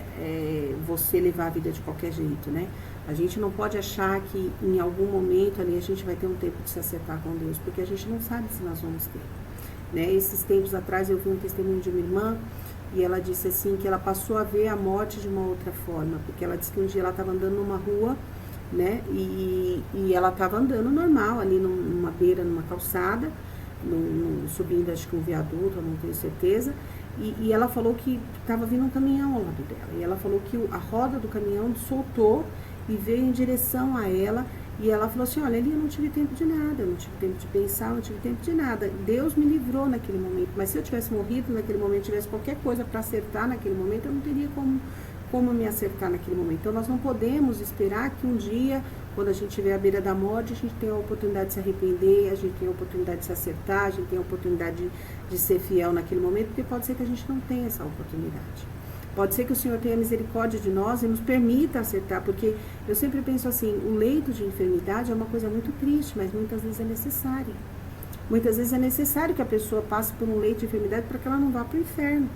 você levar a vida de qualquer jeito, né? A gente não pode achar que em algum momento ali a gente vai ter um tempo de se acertar com Deus, porque a gente não sabe se nós vamos ter, né? Esses tempos atrás eu vi um testemunho de uma irmã, e ela disse assim, que ela passou a ver a morte de uma outra forma, porque ela disse que um dia ela estava andando numa rua, né? E ela estava andando normal, ali numa beira, numa calçada, subindo acho que um viaduto, eu não tenho certeza, e ela falou que estava vindo um caminhão ao lado dela, e ela falou que a roda do caminhão soltou e veio em direção a ela, e ela falou assim, olha, ali eu não tive tempo de nada, eu não tive tempo de pensar, eu não tive tempo de nada, Deus me livrou naquele momento, mas se eu tivesse morrido naquele momento, tivesse qualquer coisa para acertar naquele momento, eu não teria como me acertar naquele momento. Então nós não podemos esperar que um dia, quando a gente estiver à beira da morte, a gente tenha a oportunidade de se arrepender, a gente tenha a oportunidade de se acertar, a gente tenha a oportunidade de ser fiel naquele momento, porque pode ser que a gente não tenha essa oportunidade. Pode ser que o Senhor tenha misericórdia de nós e nos permita acertar, porque eu sempre penso assim, o leito de enfermidade é uma coisa muito triste, mas muitas vezes é necessária. Muitas vezes é necessário que a pessoa passe por um leito de enfermidade para que ela não vá para o inferno,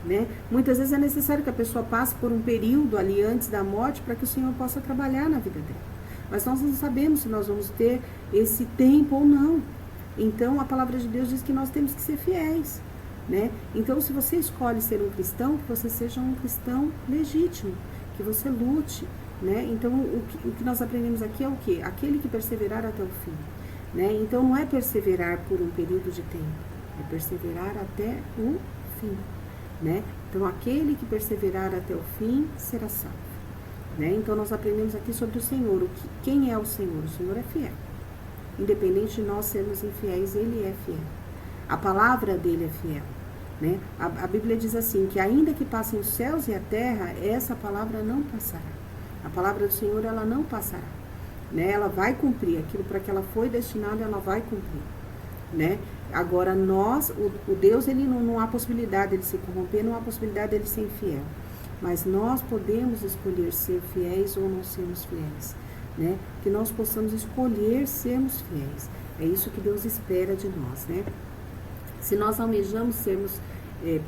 né? Muitas vezes é necessário que a pessoa passe por um período ali antes da morte para que o Senhor possa trabalhar na vida dela. Mas nós não sabemos se nós vamos ter esse tempo ou não. Então a palavra de Deus diz que nós temos que ser fiéis, né? Então, se você escolhe ser um cristão, que você seja um cristão legítimo, que você lute, né? Então, o que nós aprendemos aqui é o quê? Aquele que perseverar até o fim. né? Então não é perseverar por um período de tempo, é perseverar até o fim, né? Então aquele que perseverar até o fim será salvo, né? Então nós aprendemos aqui sobre o Senhor. Quem é o Senhor? O Senhor é fiel. Independente de nós sermos infiéis, Ele é fiel. A palavra dele é fiel, né? A Bíblia diz assim, que ainda que passem os céus e a terra, essa palavra não passará. A palavra do Senhor, ela não passará, né? Ela vai cumprir aquilo para que ela foi destinada, ela vai cumprir, né? Agora nós, o Deus, ele não há possibilidade de se corromper, não há possibilidade de ser infiel. Mas nós podemos escolher ser fiéis ou não sermos fiéis, né? Que nós possamos escolher sermos fiéis. É isso que Deus espera de nós, né? Se nós almejamos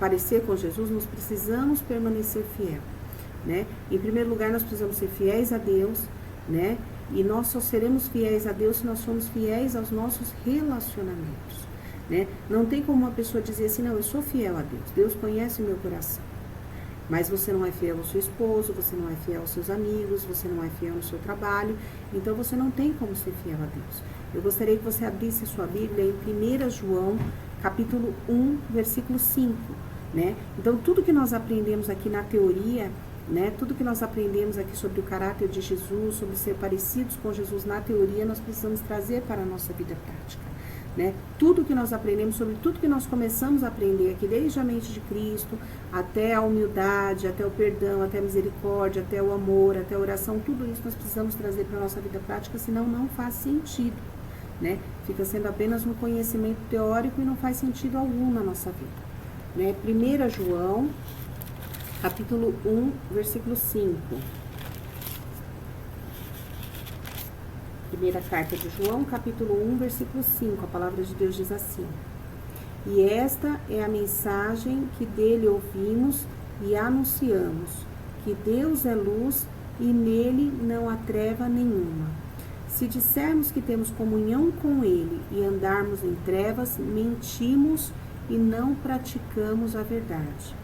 parecer com Jesus, nós precisamos permanecer fiel, né? Em primeiro lugar, nós precisamos ser fiéis a Deus, né? E nós só seremos fiéis a Deus se nós somos fiéis aos nossos relacionamentos, né? Não tem como uma pessoa dizer assim, não, eu sou fiel a Deus, Deus conhece o meu coração. Mas você não é fiel ao seu esposo, você não é fiel aos seus amigos, você não é fiel no seu trabalho, então você não tem como ser fiel a Deus. Eu gostaria que você abrisse a sua Bíblia em 1 João, capítulo 1, versículo 5, né? Então, tudo que nós aprendemos aqui na teoria, né? Tudo que nós aprendemos aqui sobre o caráter de Jesus, sobre ser parecidos com Jesus na teoria, nós precisamos trazer para a nossa vida prática, né? Tudo que nós aprendemos, sobre tudo que nós começamos a aprender aqui, desde a mente de Cristo, até a humildade, até o perdão, até a misericórdia, até o amor, até a oração, tudo isso nós precisamos trazer para a nossa vida prática, senão não faz sentido, né? Fica sendo apenas um conhecimento teórico e não faz sentido algum na nossa vida, né? 1 João, capítulo 1, versículo 5. Primeira carta de João, capítulo 1, versículo 5. A palavra de Deus diz assim: E esta é a mensagem que dele ouvimos e anunciamos, que Deus é luz e nele não há treva nenhuma. Se dissermos que temos comunhão com ele e andarmos em trevas, mentimos e não praticamos a verdade.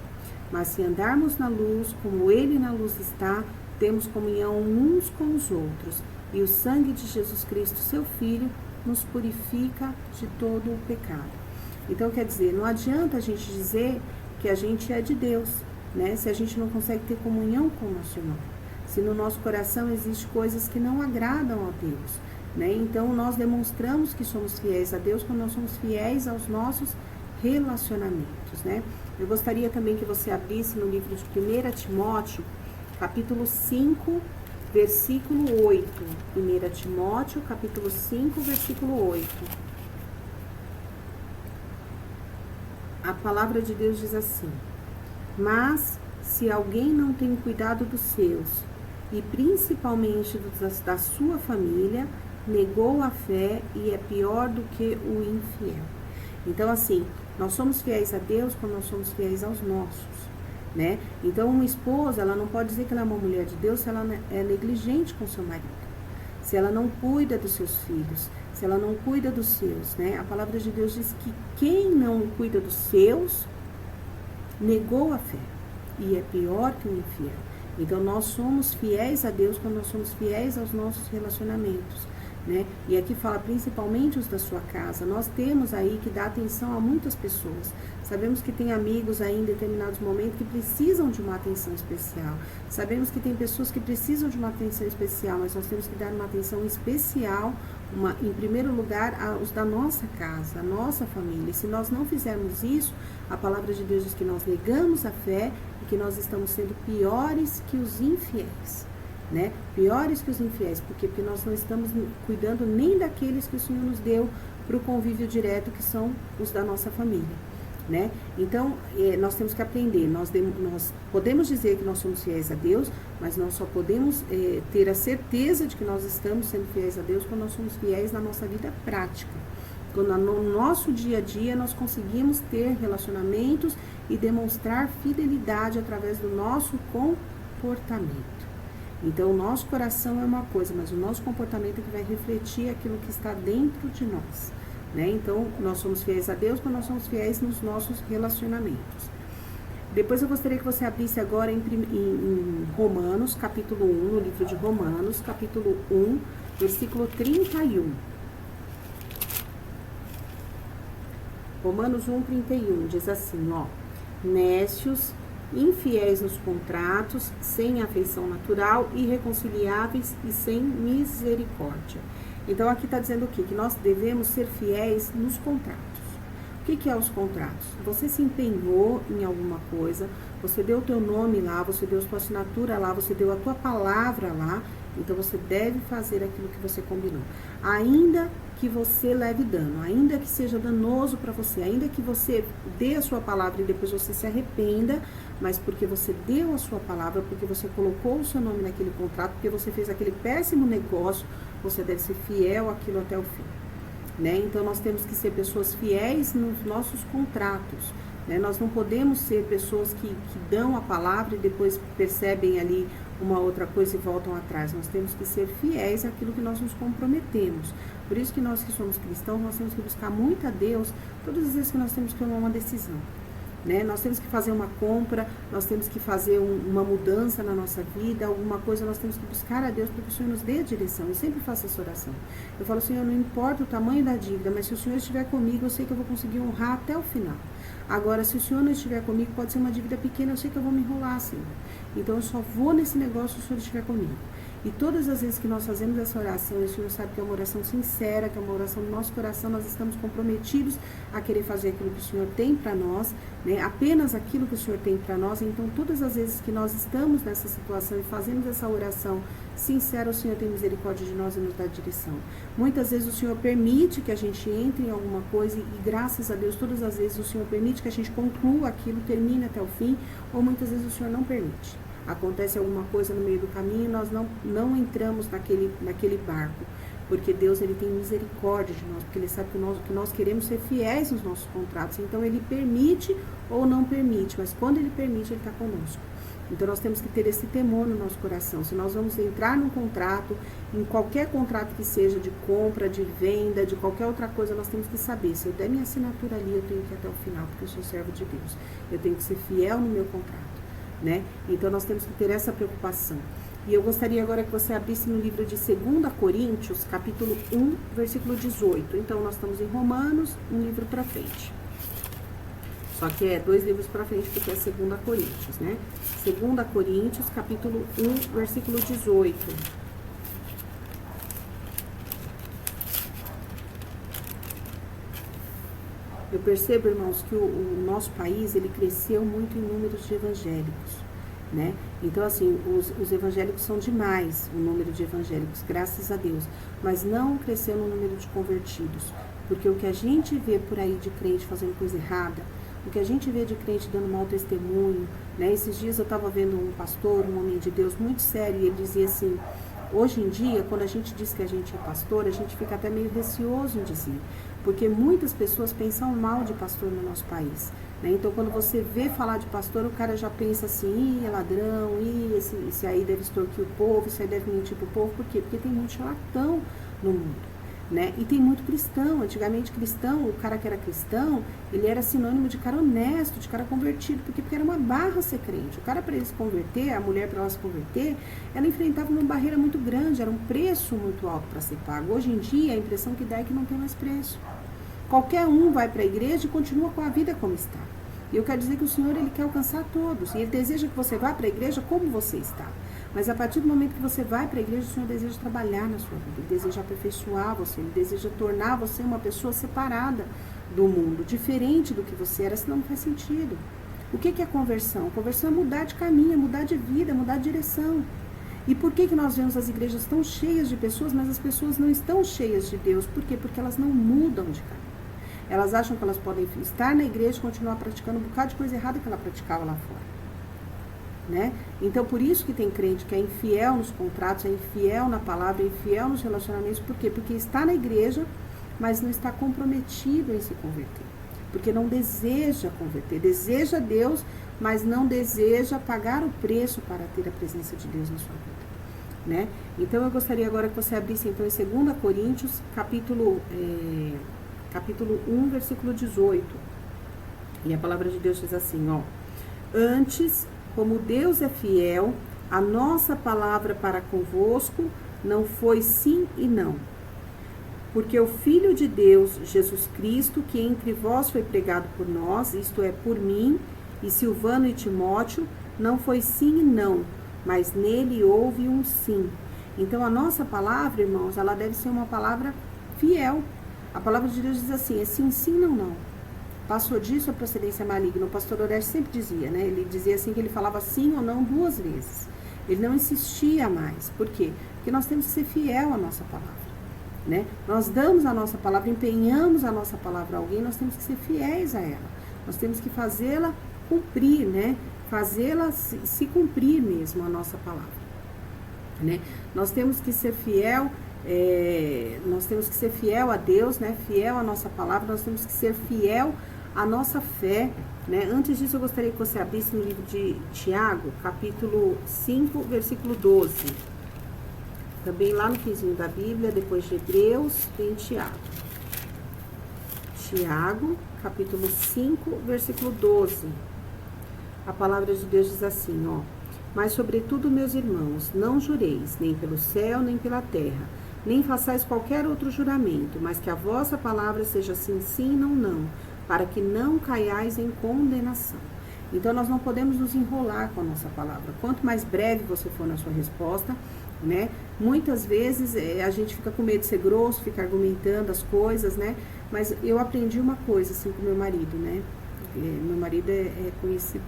Mas se andarmos na luz, como ele na luz está, temos comunhão uns com os outros, e o sangue de Jesus Cristo, seu Filho, nos purifica de todo o pecado. Então, quer dizer, não adianta a gente dizer que a gente é de Deus, né? Se a gente não consegue ter comunhão com o nosso irmão. Se no nosso coração existem coisas que não agradam a Deus, né? Então, nós demonstramos que somos fiéis a Deus quando nós somos fiéis aos nossos relacionamentos, né? Eu gostaria também que você abrisse no livro de 1 Timóteo, capítulo 5, versículo 8. 1 Timóteo, capítulo 5, versículo 8. A palavra de Deus diz assim: Mas, se alguém não tem cuidado dos seus, e principalmente da sua família, negou a fé e é pior do que o infiel. Então, assim, nós somos fiéis a Deus quando nós somos fiéis aos nossos, né? Então, uma esposa, ela não pode dizer que ela é uma mulher de Deus se ela é negligente com seu marido, se ela não cuida dos seus filhos, se ela não cuida dos seus, né? A palavra de Deus diz que quem não cuida dos seus, negou a fé, e é pior que o infiel. Então, nós somos fiéis a Deus quando nós somos fiéis aos nossos relacionamentos, né? E aqui fala principalmente os da sua casa. Nós temos aí que dar atenção a muitas pessoas. Sabemos que tem amigos aí em determinados momentos que precisam de uma atenção especial. Sabemos que tem pessoas que precisam de uma atenção especial, mas nós temos que dar uma atenção especial, em primeiro lugar, aos da nossa casa, a nossa família. E se nós não fizermos isso, a palavra de Deus diz que nós negamos a fé e que nós estamos sendo piores que os infiéis, né? Piores que os infiéis, porque nós não estamos cuidando nem daqueles que o Senhor nos deu para o convívio direto, que são os da nossa família, né? Então, nós temos que aprender, nós podemos dizer que nós somos fiéis a Deus, mas nós só podemos ter a certeza de que nós estamos sendo fiéis a Deus quando nós somos fiéis na nossa vida prática. Quando no nosso dia a dia nós conseguimos ter relacionamentos e demonstrar fidelidade através do nosso comportamento. Então, o nosso coração é uma coisa, mas o nosso comportamento é que vai refletir aquilo que está dentro de nós, né? Então, nós somos fiéis a Deus quando nós somos fiéis nos nossos relacionamentos. Depois eu gostaria que você abrisse agora em Romanos, capítulo 1, no livro de Romanos, capítulo 1, versículo 31. Romanos 1:31 diz assim, ó, nécios, infiéis nos contratos, sem afeição natural, irreconciliáveis e sem misericórdia. Então aqui está dizendo o quê? Que nós devemos ser fiéis nos contratos. O que é os contratos? Você se empenhou em alguma coisa, você deu o teu nome lá, você deu a sua assinatura lá, você deu a tua palavra lá, então você deve fazer aquilo que você combinou. Ainda que você leve dano, ainda que seja danoso para você, ainda que você dê a sua palavra e depois você se arrependa, mas porque você deu a sua palavra, porque você colocou o seu nome naquele contrato, porque você fez aquele péssimo negócio, você deve ser fiel àquilo até o fim. Né? Então, nós temos que ser pessoas fiéis nos nossos contratos. Né? Nós não podemos ser pessoas que dão a palavra e depois percebem ali uma outra coisa e voltam atrás. Nós temos que ser fiéis àquilo que nós nos comprometemos. Por isso que nós que somos cristãos, nós temos que buscar muito a Deus todas as vezes que nós temos que tomar uma decisão. Né? Nós temos que fazer uma compra, nós temos que fazer uma mudança na nossa vida, alguma coisa, nós temos que buscar a Deus para que o Senhor nos dê a direção. Eu sempre faço essa oração. Eu falo, Senhor, não importa o tamanho da dívida, mas se o Senhor estiver comigo, eu sei que eu vou conseguir honrar até o final. Agora, se o Senhor não estiver comigo, pode ser uma dívida pequena, eu sei que eu vou me enrolar, Senhor. Então, eu só vou nesse negócio se o Senhor estiver comigo. E todas as vezes que nós fazemos essa oração, o Senhor sabe que é uma oração sincera, que é uma oração do nosso coração, nós estamos comprometidos a querer fazer aquilo que o Senhor tem para nós, né? Apenas aquilo que o Senhor tem para nós. Então, todas as vezes que nós estamos nessa situação e fazemos essa oração sincera, o Senhor tem misericórdia de nós e nos dá direção. Muitas vezes o Senhor permite que a gente entre em alguma coisa e graças a Deus, todas as vezes o Senhor permite que a gente conclua aquilo, termine até o fim, ou muitas vezes o Senhor não permite. Acontece alguma coisa no meio do caminho e nós não entramos naquele barco, porque Deus ele tem misericórdia de nós, porque Ele sabe que nós queremos ser fiéis nos nossos contratos, então Ele permite ou não permite, mas quando Ele permite, Ele está conosco. Então nós temos que ter esse temor no nosso coração. Se nós vamos entrar num contrato, em qualquer contrato que seja de compra, de venda, de qualquer outra coisa, nós temos que saber, se eu der minha assinatura ali, eu tenho que ir até o final, porque eu sou servo de Deus. Eu tenho que ser fiel no meu contrato. Né? Então nós temos que ter essa preocupação. E eu gostaria agora que você abrisse no livro de 2 Coríntios, capítulo 1, versículo 18. Então nós estamos em Romanos, um livro para frente. Só que é 2 livros para frente, porque é 2 Coríntios, né? 2 Coríntios, capítulo 1, versículo 18. Eu percebo, irmãos, que o nosso país, ele cresceu muito em números de evangélicos, né? Então, assim, os evangélicos são demais, o número de evangélicos, graças a Deus, mas não cresceu no número de convertidos, porque o que a gente vê por aí de crente fazendo coisa errada, o que a gente vê de crente dando mau testemunho, né? Esses dias eu estava vendo um pastor, um homem de Deus muito sério, e ele dizia assim, hoje em dia, quando a gente diz que a gente é pastor, a gente fica até meio receoso em dizer, porque muitas pessoas pensam mal de pastor no nosso país, né? Então, quando você vê falar de pastor, o cara já pensa assim, é ladrão, esse aí deve extorquir o povo, esse aí deve mentir pro povo. Por quê? Porque tem muito charlatão no mundo, né? E tem muito cristão. Antigamente, cristão, o cara que era cristão, ele era sinônimo de cara honesto, de cara convertido, porque era uma barra ser crente. O cara, para ele se converter, a mulher, para ela se converter, ela enfrentava uma barreira muito grande, era um preço muito alto para ser pago. Hoje em dia, a impressão que dá é que não tem mais preço. Qualquer um vai para a igreja e continua com a vida como está. E eu quero dizer que o Senhor, Ele quer alcançar todos. E Ele deseja que você vá para a igreja como você está. Mas a partir do momento que você vai para a igreja, o Senhor deseja trabalhar na sua vida. Ele deseja aperfeiçoar você. Ele deseja tornar você uma pessoa separada do mundo. Diferente do que você era, senão não faz sentido. O que é conversão? Conversão é mudar de caminho, é mudar de vida, é mudar de direção. E por que nós vemos as igrejas tão cheias de pessoas, mas as pessoas não estão cheias de Deus? Por quê? Porque elas não mudam de caminho. Elas acham que elas podem estar na igreja e continuar praticando um bocado de coisa errada que ela praticava lá fora, né? Então, por isso que tem crente que é infiel nos contratos, é infiel na palavra, é infiel nos relacionamentos. Por quê? Porque está na igreja, mas não está comprometido em se converter. Porque não deseja converter. Deseja Deus, mas não deseja pagar o preço para ter a presença de Deus na sua vida, né? Então, eu gostaria agora que você abrisse, então, em 2 Coríntios, capítulo 1, versículo 18. E a palavra de Deus diz assim, ó. Antes, como Deus é fiel, a nossa palavra para convosco não foi sim e não. Porque o Filho de Deus, Jesus Cristo, que entre vós foi pregado por nós, isto é, por mim, e Silvano e Timóteo, não foi sim e não, mas nele houve um sim. Então, a nossa palavra, irmãos, ela deve ser uma palavra fiel. A palavra de Deus diz assim, é sim, sim, não, não. Passou disso a procedência maligna. O pastor Orestes sempre dizia, né? Ele dizia assim que ele falava sim ou não 2 vezes. Ele não insistia mais. Por quê? Porque nós temos que ser fiel à nossa palavra, né? Nós damos a nossa palavra, empenhamos a nossa palavra a alguém, nós temos que ser fiéis a ela. Nós temos que fazê-la cumprir, né? Fazê-la se cumprir mesmo a nossa palavra, né? Nós temos que ser fiel, nós temos que ser fiel a Deus, né? Fiel à nossa palavra, nós temos que ser fiel à nossa fé, né? Antes disso, eu gostaria que você abrisse no livro de Tiago, capítulo 5, versículo 12. Também lá no finzinho da Bíblia, depois de Hebreus, tem Tiago. Tiago, capítulo 5, versículo 12. A palavra de Deus diz assim, ó. Mas sobretudo, meus irmãos, não jureis, nem pelo céu, nem pela terra, nem façais qualquer outro juramento, mas que a vossa palavra seja sim, sim, não, não, para que não caiais em condenação. Então, nós não podemos nos enrolar com a nossa palavra. Quanto mais breve você for na sua resposta, né? Muitas vezes a gente fica com medo de ser grosso, fica argumentando as coisas, né? Mas eu aprendi uma coisa assim com meu marido, né? Meu marido é conhecido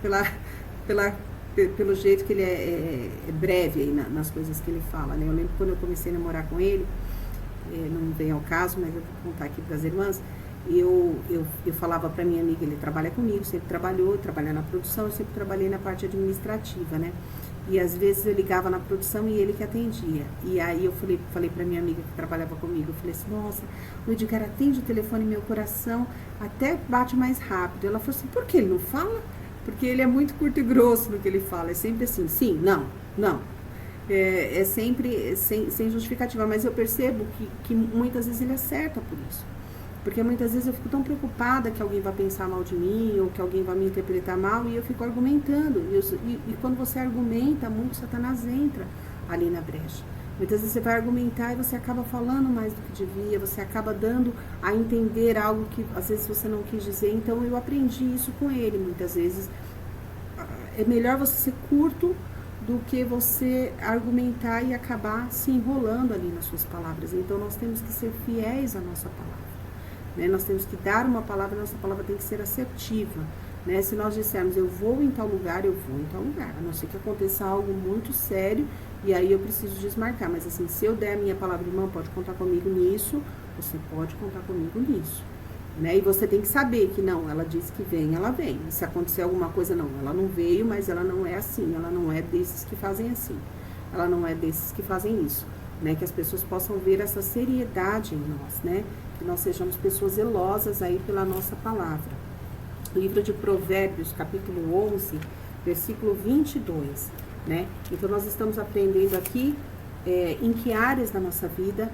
pelo jeito que ele é breve aí nas coisas que ele fala, né? Eu lembro quando eu comecei a namorar com ele, não vem ao caso, mas eu vou contar aqui para as irmãs. Eu falava para minha amiga, ele trabalha comigo, sempre trabalhou, trabalha na produção, eu sempre trabalhei na parte administrativa, né? E às vezes eu ligava na produção e ele que atendia. E aí eu falei pra minha amiga que trabalhava comigo, eu falei assim, nossa, o Edgar atende o telefone, meu coração até bate mais rápido. Ela falou assim, por que ele não fala? Porque ele é muito curto e grosso no que ele fala, é sempre assim, sim, não, não. É sempre sem justificativa, mas eu percebo que muitas vezes ele acerta por isso. Porque muitas vezes eu fico tão preocupada que alguém vai pensar mal de mim, ou que alguém vai me interpretar mal, e eu fico argumentando. E quando você argumenta muito, Satanás entra ali na brecha. Muitas vezes você vai argumentar e você acaba falando mais do que devia, você acaba dando a entender algo que às vezes você não quis dizer. Então eu aprendi isso com ele. Muitas vezes é melhor você ser curto do que você argumentar e acabar se enrolando ali nas suas palavras. Então nós temos que ser fiéis à nossa palavra. Né? Nós temos que dar uma palavra, nossa palavra tem que ser assertiva. Né? Se nós dissermos eu vou em tal lugar, eu vou em tal lugar. A não ser que aconteça algo muito sério e aí eu preciso desmarcar. Mas assim, se eu der a minha palavra, irmão, pode contar comigo nisso, você pode contar comigo nisso. Né? E você tem que saber que não, ela disse que vem, ela vem. E se acontecer alguma coisa, não, ela não veio, mas ela não é assim, ela não é desses que fazem assim. Ela não é desses que fazem isso. Né? Que as pessoas possam ver essa seriedade em nós, né? Que nós sejamos pessoas zelosas aí pela nossa palavra. Livro de Provérbios, capítulo 11, versículo 22, né? Então, nós estamos aprendendo aqui em que áreas da nossa vida,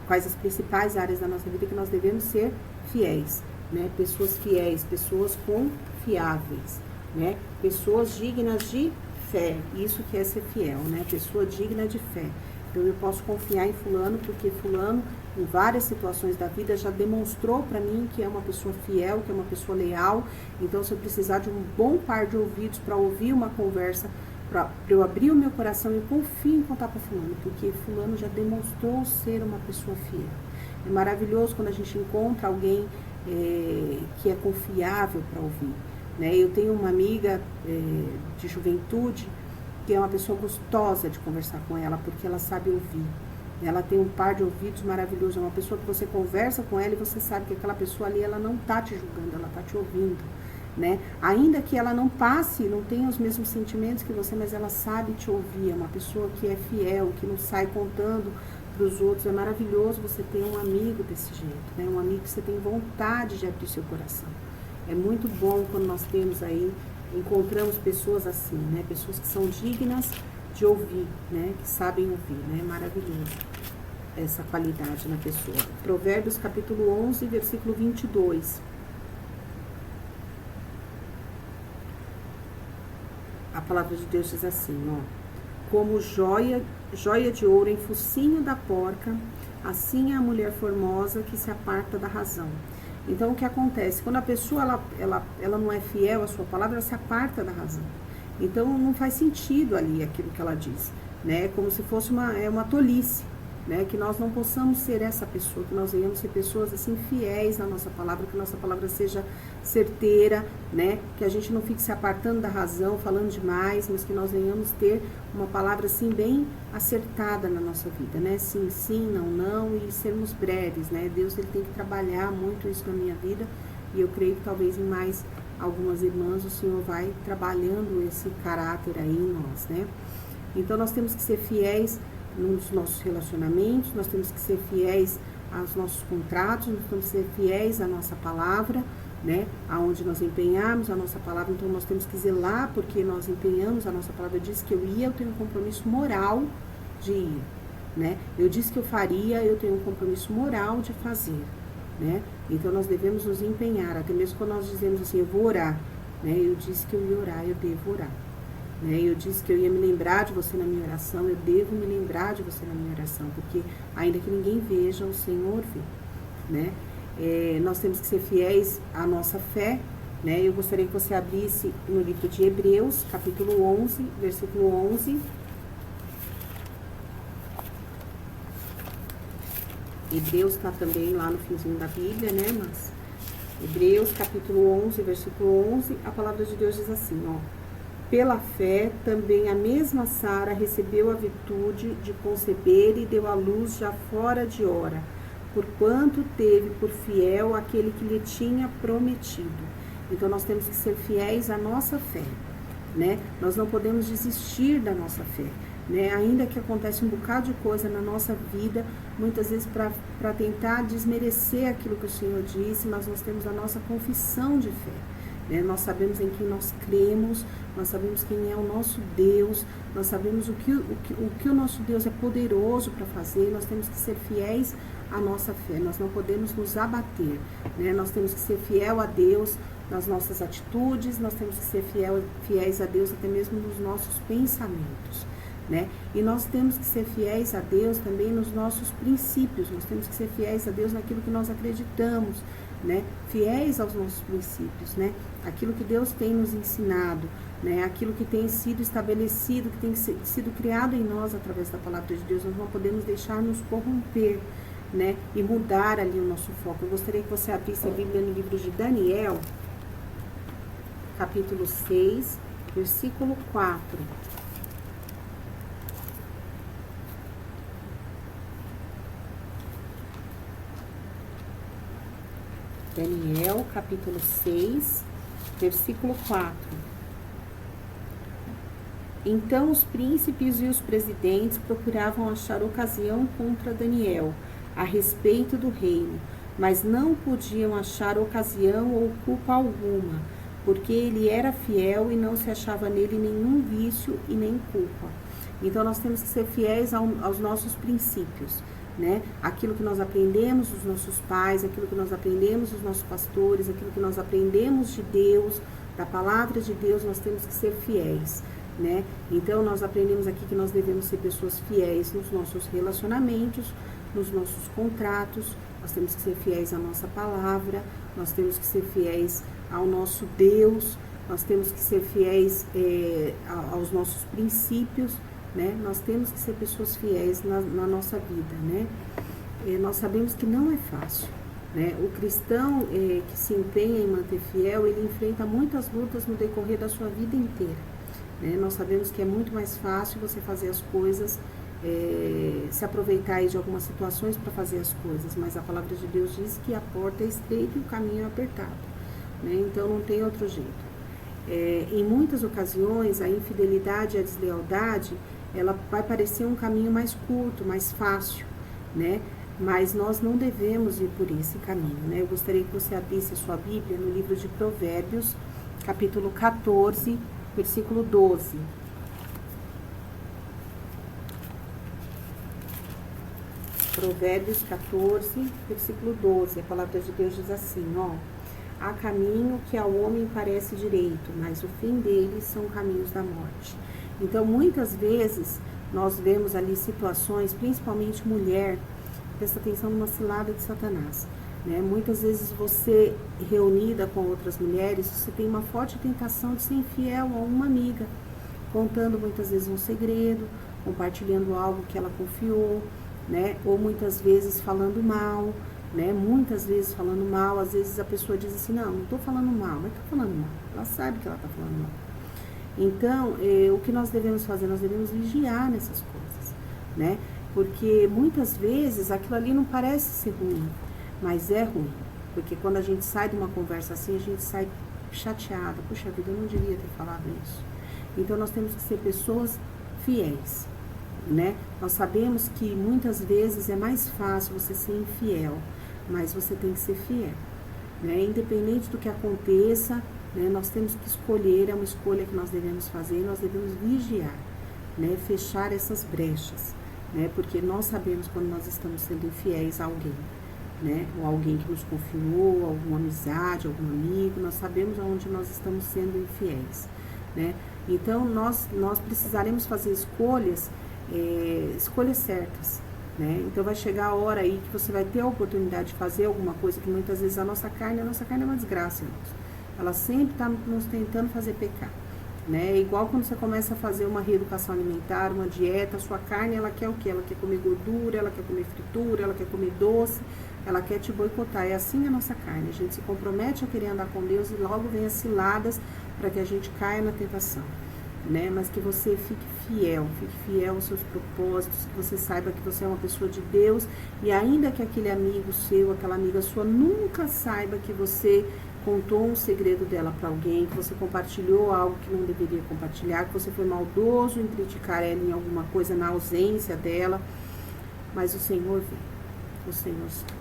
quais as principais áreas da nossa vida que nós devemos ser fiéis, né? Pessoas fiéis, pessoas confiáveis, né? Pessoas dignas de fé, isso que é ser fiel, né? Pessoa digna de fé. Então, eu posso confiar em fulano, porque fulano, em várias situações da vida, já demonstrou para mim que é uma pessoa fiel, que é uma pessoa leal. Então, se eu precisar de um bom par de ouvidos para ouvir uma conversa, para eu abrir o meu coração, eu confio em contar para fulano, porque fulano já demonstrou ser uma pessoa fiel. É maravilhoso quando a gente encontra alguém que é confiável para ouvir. Né? Eu tenho uma amiga de juventude, que é uma pessoa gostosa de conversar com ela, porque ela sabe ouvir. Ela tem um par de ouvidos maravilhoso, é uma pessoa que você conversa com ela e você sabe que aquela pessoa ali, ela não está te julgando, ela está te ouvindo, né? Ainda que ela não passe, não tenha os mesmos sentimentos que você, mas ela sabe te ouvir, é uma pessoa que é fiel, que não sai contando para os outros. É maravilhoso você ter um amigo desse jeito, né? Um amigo que você tem vontade de abrir seu coração. É muito bom quando nós temos aí, encontramos pessoas assim, né? Pessoas que são dignas de ouvir, né? Que sabem ouvir, né? Maravilhoso essa qualidade na pessoa. Provérbios capítulo 11, versículo 22. A palavra de Deus diz assim, ó: como joia de ouro em focinho da porca, assim é a mulher formosa que se aparta da razão. Então, o que acontece? Quando a pessoa ela não é fiel à sua palavra, ela se aparta da razão. Então, não faz sentido ali aquilo que ela diz, né? Como se fosse uma tolice, né? Que nós não possamos ser essa pessoa, que nós venhamos ser pessoas assim fiéis na nossa palavra, que nossa palavra seja certeira, né? Que a gente não fique se apartando da razão, falando demais, mas que nós venhamos ter uma palavra assim bem acertada na nossa vida, né? Sim, sim, não, não, e sermos breves, né? Deus, ele tem que trabalhar muito isso na minha vida, e eu creio que talvez em mais algumas irmãs o Senhor vai trabalhando esse caráter aí em nós, né? Então nós temos que ser fiéis nos nossos relacionamentos, nós temos que ser fiéis aos nossos contratos, nós temos que ser fiéis à nossa palavra, né? Aonde nós empenhamos a nossa palavra, então nós temos que zelar porque nós empenhamos a nossa palavra. Eu disse que eu ia, eu tenho um compromisso moral de ir, né? Eu disse que eu faria, eu tenho um compromisso moral de fazer, né? Então nós devemos nos empenhar, até mesmo quando nós dizemos assim, eu vou orar, né? Eu disse que eu ia orar, eu devo orar, né? Eu disse que eu ia me lembrar de você na minha oração, eu devo me lembrar de você na minha oração, porque ainda que ninguém veja, o Senhor vê, né? Nós temos que ser fiéis à nossa fé, né? Eu gostaria que você abrisse no livro de Hebreus, capítulo 11, versículo 11. Hebreus está também lá no finzinho da Bíblia, né, mas Hebreus, capítulo 11, versículo 11, a palavra de Deus diz assim, ó: pela fé, também a mesma Sara recebeu a virtude de conceber e deu à luz já fora de hora, porquanto teve por fiel aquele que lhe tinha prometido. Então, nós temos que ser fiéis à nossa fé, né? Nós não podemos desistir da nossa fé, né? Ainda que aconteça um bocado de coisa na nossa vida, muitas vezes para tentar desmerecer aquilo que o Senhor disse, mas nós temos a nossa confissão de fé, né? Nós sabemos em quem nós cremos, nós sabemos quem é o nosso Deus, nós sabemos o que o nosso Deus é poderoso para fazer, nós temos que ser fiéis à nossa fé, nós não podemos nos abater, né? Nós temos que ser fiel a Deus nas nossas atitudes, nós temos que ser fiéis a Deus até mesmo nos nossos pensamentos, né? E nós temos que ser fiéis a Deus também nos nossos princípios, nós temos que ser fiéis a Deus naquilo que nós acreditamos, né? Fiéis aos nossos princípios, né? Aquilo que Deus tem nos ensinado, né? Aquilo que tem sido estabelecido, que tem sido criado em nós através da palavra de Deus, nós não podemos deixar nos corromper, né? E mudar ali o nosso foco. Eu gostaria que você abrisse a Bíblia no livro de Daniel, capítulo 6, versículo 4. Daniel, capítulo 6, versículo 4. Então os príncipes e os presidentes procuravam achar ocasião contra Daniel a respeito do reino, mas não podiam achar ocasião ou culpa alguma, porque ele era fiel e não se achava nele nenhum vício e nem culpa. Então nós temos que ser fiéis aos nossos princípios, né? Aquilo que nós aprendemos dos nossos pais, aquilo que nós aprendemos dos nossos pastores, aquilo que nós aprendemos de Deus, da palavra de Deus, nós temos que ser fiéis, né? Então nós aprendemos aqui que nós devemos ser pessoas fiéis nos nossos relacionamentos, nos nossos contratos, nós temos que ser fiéis à nossa palavra, nós temos que ser fiéis ao nosso Deus, nós temos que ser fiéis aos nossos princípios, né? Nós temos que ser pessoas fiéis na nossa vida, né? Nós sabemos que não é fácil, né? O cristão que se empenha em manter fiel, ele enfrenta muitas lutas no decorrer da sua vida inteira, né? Nós sabemos que é muito mais fácil você fazer as coisas, se aproveitar aí de algumas situações para fazer as coisas, mas a palavra de Deus diz que a porta é estreita e o caminho é apertado, né? Então não tem outro jeito. Em muitas ocasiões a infidelidade e a deslealdade, ela vai parecer um caminho mais curto, mais fácil, né? Mas nós não devemos ir por esse caminho, né? Eu gostaria que você abrisse a sua Bíblia no livro de Provérbios, capítulo 14, versículo 12. Provérbios 14, versículo 12, a palavra de Deus diz assim, ó: há caminho que ao homem parece direito, mas o fim deles são caminhos da morte. Então, muitas vezes, nós vemos ali situações, principalmente mulher, presta atenção numa cilada de Satanás. Né? Muitas vezes você, reunida com outras mulheres, você tem uma forte tentação de ser infiel a uma amiga, contando muitas vezes um segredo, compartilhando algo que ela confiou, né? Ou muitas vezes falando mal, né? Muitas vezes falando mal, às vezes a pessoa diz assim, não estou falando mal, mas está falando mal, ela sabe que ela está falando mal. Então, o que nós devemos fazer? Nós devemos vigiar nessas coisas, né? Porque muitas vezes aquilo ali não parece ser ruim, mas é ruim. Porque quando a gente sai de uma conversa assim, a gente sai chateada. Puxa vida, eu não devia ter falado isso. Então, nós temos que ser pessoas fiéis, né? Nós sabemos que muitas vezes é mais fácil você ser infiel, mas você tem que ser fiel, né? Independente do que aconteça, né? Nós temos que escolher, é uma escolha que nós devemos fazer, nós devemos vigiar, né? Fechar essas brechas, né? Porque nós sabemos quando nós estamos sendo infiéis a alguém, né? Ou alguém que nos confiou, alguma amizade, algum amigo, nós sabemos aonde nós estamos sendo infiéis, né? Então, nós precisaremos fazer escolhas certas, né? Então, vai chegar a hora aí que você vai ter a oportunidade de fazer alguma coisa que muitas vezes a nossa carne é uma desgraça, irmãos. Ela sempre está nos tentando fazer pecar, né? É igual quando você começa a fazer uma reeducação alimentar, uma dieta, a sua carne, ela quer o quê? Ela quer comer gordura, ela quer comer fritura, ela quer comer doce, ela quer te boicotar. É assim a nossa carne. A gente se compromete a querer andar com Deus e logo vem as ciladas para que a gente caia na tentação, né? Mas que você fique fiel aos seus propósitos, que você saiba que você é uma pessoa de Deus e ainda que aquele amigo seu, aquela amiga sua nunca saiba que você contou um segredo dela para alguém, que você compartilhou algo que não deveria compartilhar, que você foi maldoso em criticar ela em alguma coisa na ausência dela, mas o Senhor vê, o Senhor sabe.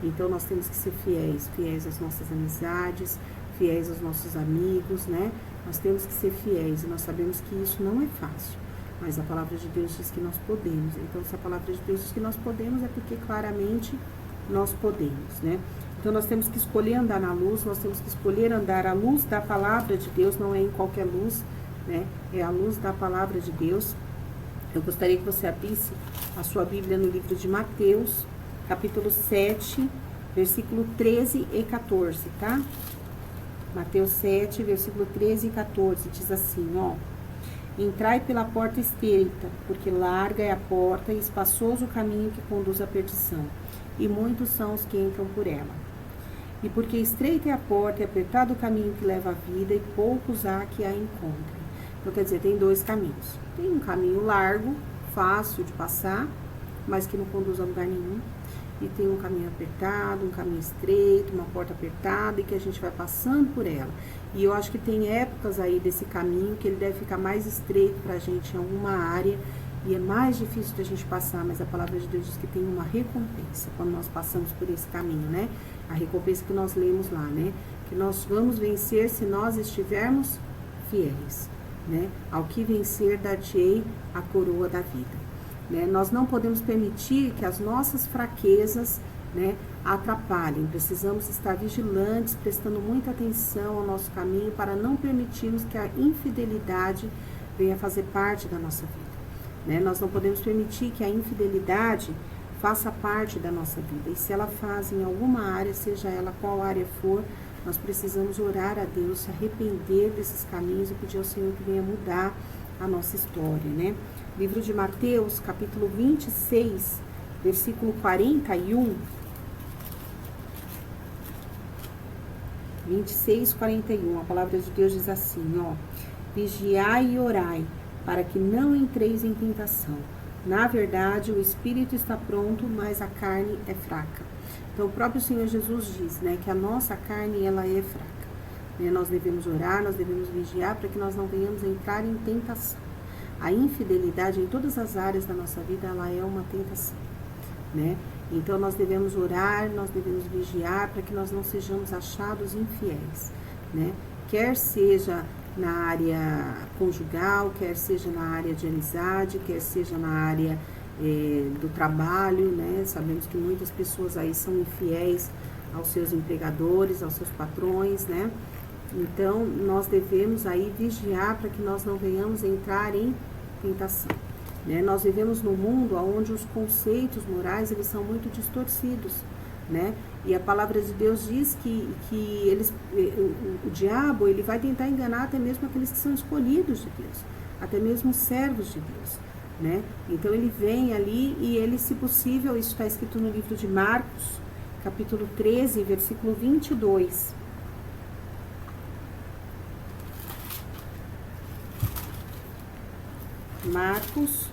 Então nós temos que ser fiéis às nossas amizades, fiéis aos nossos amigos, né? Nós temos que ser fiéis e nós sabemos que isso não é fácil, mas a palavra de Deus diz que nós podemos. Então, se a palavra de Deus diz que nós podemos, é porque claramente nós podemos, né? Então, nós temos que escolher andar na luz, nós temos que escolher andar à luz da palavra de Deus, não é em qualquer luz, né? É a luz da palavra de Deus. Eu gostaria que você abrisse a sua Bíblia no livro de Mateus, capítulo 7, versículo 13 e 14, tá? Mateus 7, versículo 13 e 14, diz assim, ó. Entrai pela porta estreita, porque larga é a porta e espaçoso o caminho que conduz à perdição, e muitos são os que entram por ela. E porque estreita é a porta e apertado o caminho que leva à vida, e poucos há que a encontrem. Então, quer dizer, tem dois caminhos. Tem um caminho largo, fácil de passar, mas que não conduz a lugar nenhum. E tem um caminho apertado, um caminho estreito, uma porta apertada e que a gente vai passando por ela. E eu acho que tem épocas aí desse caminho que ele deve ficar mais estreito pra gente em alguma área e é mais difícil da gente passar, mas a palavra de Deus diz que tem uma recompensa quando nós passamos por esse caminho, né? A recompensa que nós lemos lá, né? Que nós vamos vencer se nós estivermos fiéis, né? Ao que vencer, dar-te-ei a coroa da vida. Né? Nós não podemos permitir que as nossas fraquezas, né, atrapalhem. Precisamos estar vigilantes, prestando muita atenção ao nosso caminho para não permitirmos que a infidelidade venha fazer parte da nossa vida. Né? Nós não podemos permitir que a infidelidade faça parte da nossa vida. E se ela faz em alguma área, seja ela qual área for, nós precisamos orar a Deus, se arrepender desses caminhos e pedir ao Senhor que venha mudar a nossa história, né? Livro de Mateus, capítulo 26, versículo 41. 26, 41. A palavra de Deus diz assim, ó. Vigiai e orai, para que não entreis em tentação. Na verdade, o espírito está pronto, mas a carne é fraca. Então, o próprio Senhor Jesus diz, né, que a nossa carne, ela é fraca. Né? Nós devemos orar, nós devemos vigiar para que nós não venhamos entrar em tentação. A infidelidade em todas as áreas da nossa vida, ela é uma tentação, né? Então, nós devemos orar, nós devemos vigiar para que nós não sejamos achados infiéis, né? Quer seja na área conjugal, quer seja na área de amizade, quer seja na área do trabalho, né? Sabemos que muitas pessoas aí são infiéis aos seus empregadores, aos seus patrões, né? Então, nós devemos aí vigiar para que nós não venhamos entrar em tentação. né? Nós vivemos num mundo onde os conceitos morais, eles são muito distorcidos, né? E a palavra de Deus diz que o diabo, ele vai tentar enganar até mesmo aqueles que são escolhidos de Deus, até mesmo servos de Deus, né? Então ele vem ali e ele, se possível, isso está escrito no livro de Marcos, capítulo 13, versículo 22. Marcos,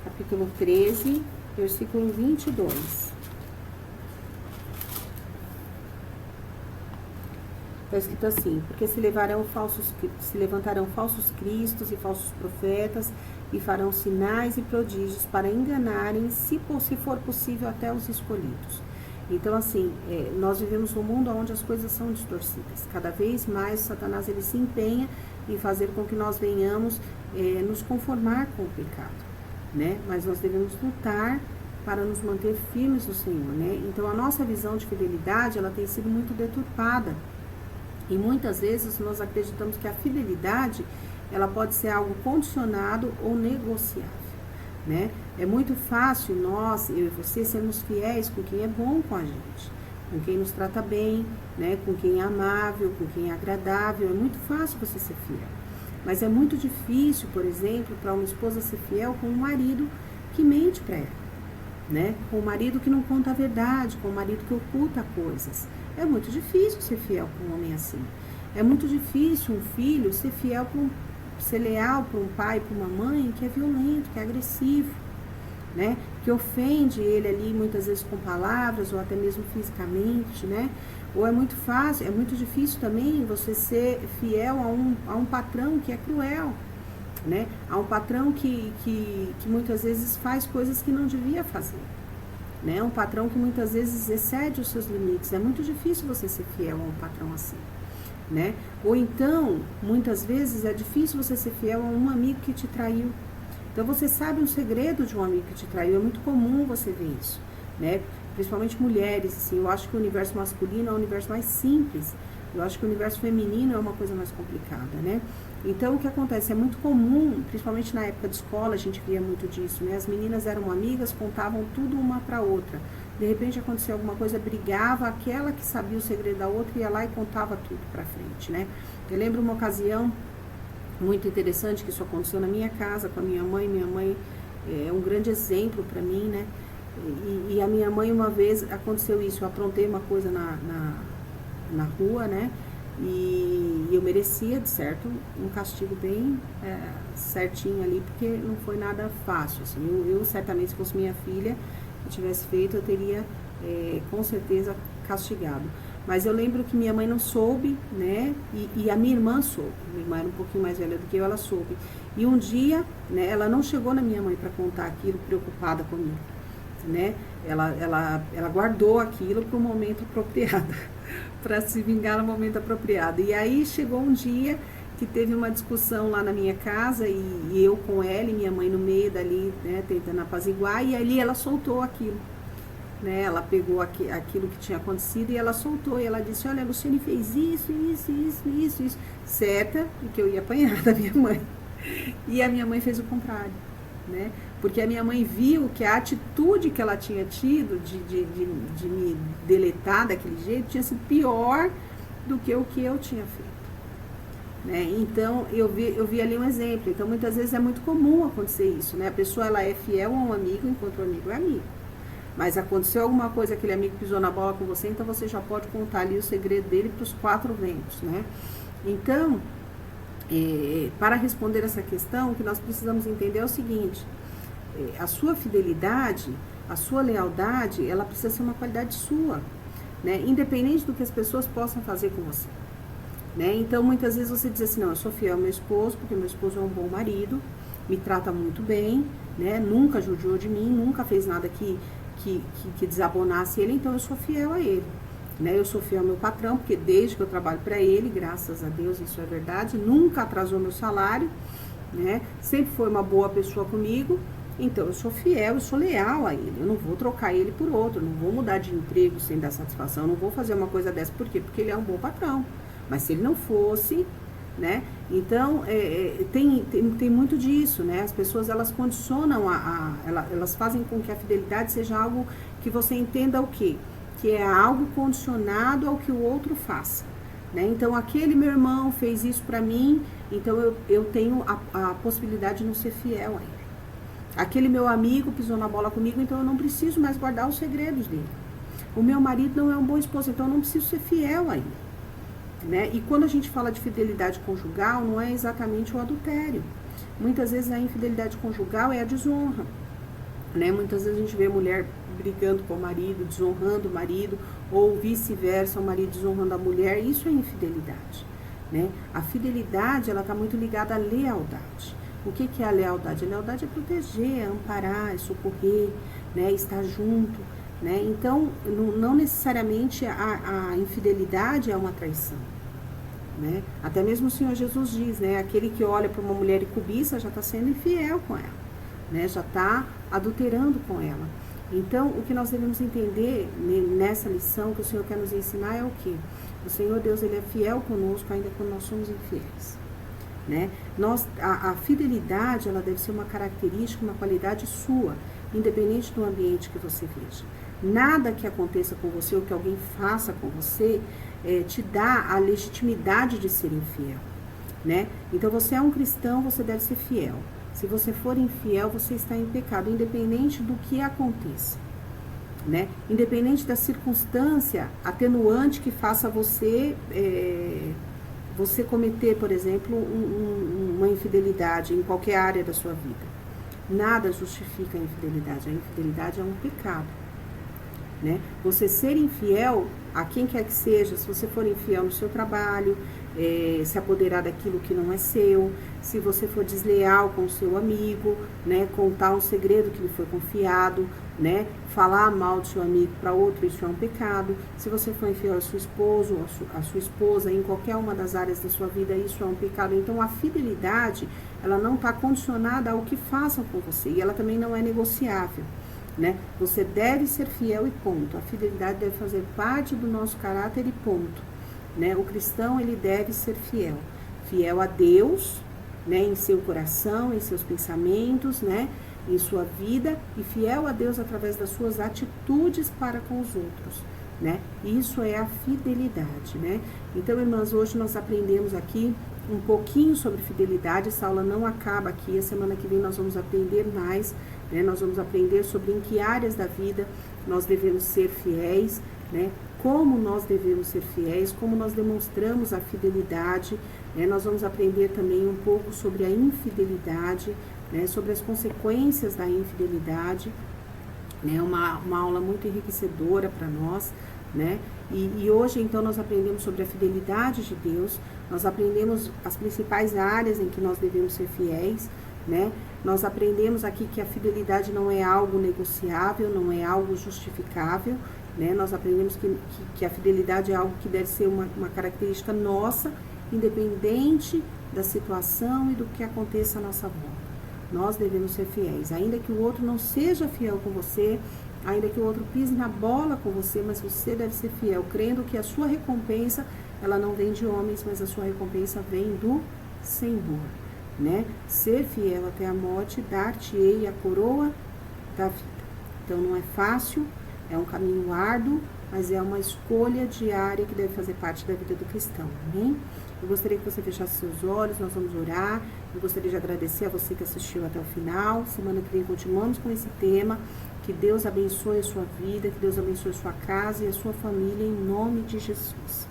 capítulo 13, versículo 22. Está escrito assim: porque se levantarão falsos cristos e falsos profetas, e farão sinais e prodígios para enganarem, se for possível, até os escolhidos. Então, assim, nós vivemos num mundo onde as coisas são distorcidas. Cada vez mais Satanás, ele se empenha em fazer com que nós venhamos nos conformar com o pecado, né? Mas nós devemos lutar para nos manter firmes no Senhor, né? Então, a nossa visão de fidelidade, ela tem sido muito deturpada. E muitas vezes nós acreditamos que a fidelidade, ela pode ser algo condicionado ou negociável, né? É muito fácil nós, eu e você, sermos fiéis com quem é bom com a gente, com quem nos trata bem, né? Com quem é amável, com quem é agradável. É muito fácil você ser fiel. Mas é muito difícil, por exemplo, para uma esposa ser fiel com um marido que mente para ela, né? Com um marido que não conta a verdade, com um marido que oculta coisas. É muito difícil ser fiel com um homem assim. É muito difícil um filho ser fiel ser leal para um pai, para uma mãe que é violento, que é agressivo, né? Que ofende ele ali muitas vezes com palavras ou até mesmo fisicamente, né? Ou é muito fácil, é muito difícil também você ser fiel a um patrão que é cruel, né? A um patrão que muitas vezes faz coisas que não devia fazer, né? Um patrão que muitas vezes excede os seus limites. É muito difícil você ser fiel a um patrão assim, né? Ou então, muitas vezes é difícil você ser fiel a um amigo que te traiu. Então você sabe um segredo de um amigo que te traiu. É muito comum você ver isso, né? Principalmente mulheres, assim. Eu acho que o universo masculino é o universo mais simples. Eu acho que o universo feminino é uma coisa mais complicada, né? Então, o que acontece? É muito comum, principalmente na época de escola, a gente via muito disso, né? As meninas eram amigas, contavam tudo uma para outra. De repente, acontecia alguma coisa, brigava, aquela que sabia o segredo da outra ia lá e contava tudo para frente, né? Eu lembro uma ocasião muito interessante que isso aconteceu na minha casa, com a minha mãe. Minha mãe é um grande exemplo para mim, né? E a minha mãe, uma vez, aconteceu isso, eu aprontei uma coisa na rua, né? E eu merecia, de certo, um castigo bem certinho ali, porque não foi nada fácil, assim. Eu certamente, se fosse minha filha, que tivesse feito, eu teria, com certeza, castigado. Mas eu lembro que minha mãe não soube, né? E a minha irmã soube. Minha irmã era um pouquinho mais velha do que eu, ela soube. E um dia, né, ela não chegou na minha mãe para contar aquilo, preocupada comigo, né? Ela guardou aquilo para o momento apropriado, para se vingar no momento apropriado. E aí chegou um dia que teve uma discussão lá na minha casa, e eu com ela e minha mãe no meio dali, né, tentando apaziguar, e ali ela soltou aquilo, né? Ela pegou aquilo que tinha acontecido e ela soltou, e ela disse: olha, a Luciane fez isso, certa, e que eu ia apanhar da minha mãe. E a minha mãe fez o contrário, né? Porque a minha mãe viu que a atitude que ela tinha tido de me deletar daquele jeito tinha sido pior do que o que eu tinha feito, né? Então, eu vi ali um exemplo. Então, muitas vezes é muito comum acontecer isso, né? A pessoa, ela é fiel a um amigo enquanto o amigo é amigo. Mas aconteceu alguma coisa, aquele amigo pisou na bola com você, então você já pode contar ali o segredo dele para os 4 ventos, né? Então, para responder essa questão, o que nós precisamos entender é o seguinte: a sua fidelidade, a sua lealdade, ela precisa ser uma qualidade sua, né? Independente do que as pessoas possam fazer com você, né? Então, muitas vezes você diz assim: não, eu sou fiel ao meu esposo, porque meu esposo é um bom marido, me trata muito bem, né? Nunca judiou de mim, nunca fez nada que desabonasse ele, então eu sou fiel a ele, né? Eu sou fiel ao meu patrão, porque desde que eu trabalho para ele, graças a Deus, isso é verdade, nunca atrasou meu salário, né? Sempre foi uma boa pessoa comigo, então eu sou fiel, eu sou leal a ele, eu não vou trocar ele por outro, não vou mudar de emprego sem dar satisfação, não vou fazer uma coisa dessa. Por quê? Porque ele é um bom patrão. Mas se ele não fosse, né, Então, tem muito disso, né? As pessoas, elas condicionam, elas fazem com que a fidelidade seja algo que você entenda o quê? Que é algo condicionado ao que o outro faça, né? Então, aquele meu irmão fez isso para mim, então eu tenho a possibilidade de não ser fiel a ele. Aquele meu amigo pisou na bola comigo, então eu não preciso mais guardar os segredos dele. O meu marido não é um bom esposo, então eu não preciso ser fiel a ele. Né? E quando a gente fala de fidelidade conjugal, não é exatamente o adultério. Muitas vezes a infidelidade conjugal é a desonra. Né? Muitas vezes a gente vê a mulher brigando com o marido, desonrando o marido, ou vice-versa, o marido desonrando a mulher. Isso é infidelidade. Né? A fidelidade, ela está muito ligada à lealdade. O que é a lealdade? A lealdade é proteger, é amparar, é socorrer, né? Estar junto. Né? Então, não necessariamente a infidelidade é uma traição. Né? Até mesmo o Senhor Jesus diz, né? Aquele que olha para uma mulher e cobiça já está sendo infiel com ela, né? Já está adulterando com ela. Então, o que nós devemos entender nessa lição que o Senhor quer nos ensinar é o quê? O Senhor Deus, Ele é fiel conosco ainda quando nós somos infiéis. Né? A fidelidade, ela deve ser uma característica, uma qualidade sua, independente do ambiente que você veja. Nada que aconteça com você ou que alguém faça com você te dá a legitimidade de ser infiel. Né? Então, você é um cristão, você deve ser fiel. Se você for infiel, você está em pecado, independente do que aconteça. Né? Independente da circunstância atenuante que faça você cometer, por exemplo, uma infidelidade em qualquer área da sua vida. Nada justifica a infidelidade. A infidelidade é um pecado. Né? Você ser infiel a quem quer que seja, se você for infiel no seu trabalho, se apoderar daquilo que não é seu, se você for desleal com o seu amigo, né? Contar um segredo que lhe foi confiado, né? Falar mal do seu amigo para outro, isso é um pecado. Se você for infiel ao seu esposo, à sua esposa, em qualquer uma das áreas da sua vida, isso é um pecado. Então, a fidelidade, ela não está condicionada ao que façam com você, e ela também não é negociável. Né? Você deve ser fiel e ponto. A fidelidade deve fazer parte do nosso caráter e ponto. Né? O cristão, ele deve ser fiel. Fiel a Deus, né? Em seu coração, em seus pensamentos, né? Em sua vida, e fiel a Deus através das suas atitudes para com os outros. Né? Isso é a fidelidade. Né? Então, irmãs, hoje nós aprendemos aqui um pouquinho sobre fidelidade. Essa aula não acaba aqui. A semana que vem nós vamos aprender mais. Né? Nós vamos aprender sobre em que áreas da vida nós devemos ser fiéis, né? Como nós devemos ser fiéis, como nós demonstramos a fidelidade. Né? Nós vamos aprender também um pouco sobre a infidelidade, né? Sobre as consequências da infidelidade. Né? Uma aula muito enriquecedora para nós. Né? E hoje, então, nós aprendemos sobre a fidelidade de Deus, nós aprendemos as principais áreas em que nós devemos ser fiéis. Né? Nós aprendemos aqui que a fidelidade não é algo negociável, não é algo justificável. Né? Nós aprendemos que a fidelidade é algo que deve ser uma característica nossa, independente da situação e do que aconteça à nossa volta. Nós devemos ser fiéis, ainda que o outro não seja fiel com você, ainda que o outro pise na bola com você, mas você deve ser fiel, crendo que a sua recompensa, ela não vem de homens, mas a sua recompensa vem do Senhor. Né? Ser fiel até a morte, dar-te-ei a coroa da vida. Então não é fácil, é um caminho árduo, mas é uma escolha diária que deve fazer parte da vida do cristão. Amém? Eu gostaria que você fechasse seus olhos, nós vamos orar. Eu gostaria de agradecer a você que assistiu até o final. Semana que vem continuamos com esse tema. Que Deus abençoe a sua vida, que Deus abençoe a sua casa e a sua família, em nome de Jesus.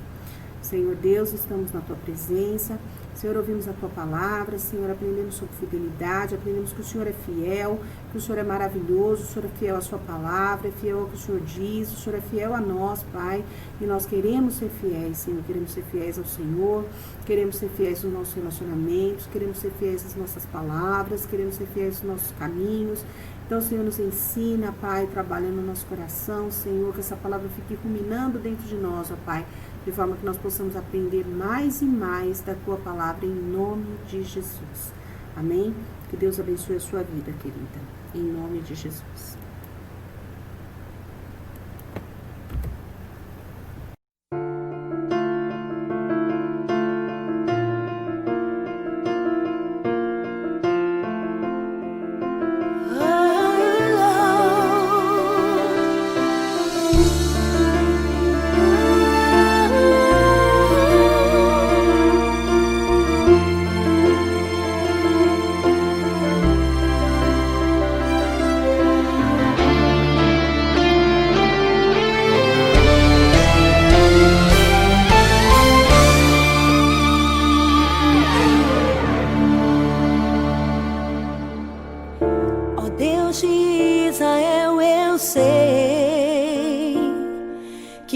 Senhor Deus, estamos na Tua presença. Senhor, ouvimos a Tua palavra. Senhor, aprendemos sobre fidelidade, aprendemos que o Senhor é fiel, que o Senhor é maravilhoso, o Senhor é fiel à Sua palavra, é fiel ao que o Senhor diz, o Senhor é fiel a nós, Pai, e nós queremos ser fiéis, Senhor, queremos ser fiéis ao Senhor, queremos ser fiéis nos nossos relacionamentos, queremos ser fiéis às nossas palavras, queremos ser fiéis nos nossos caminhos. Então, Senhor, nos ensina, Pai, trabalha no nosso coração, Senhor, que essa palavra fique ruminando dentro de nós, ó Pai, de forma que nós possamos aprender mais e mais da Tua palavra, em nome de Jesus. Amém? Que Deus abençoe a sua vida, querida, em nome de Jesus.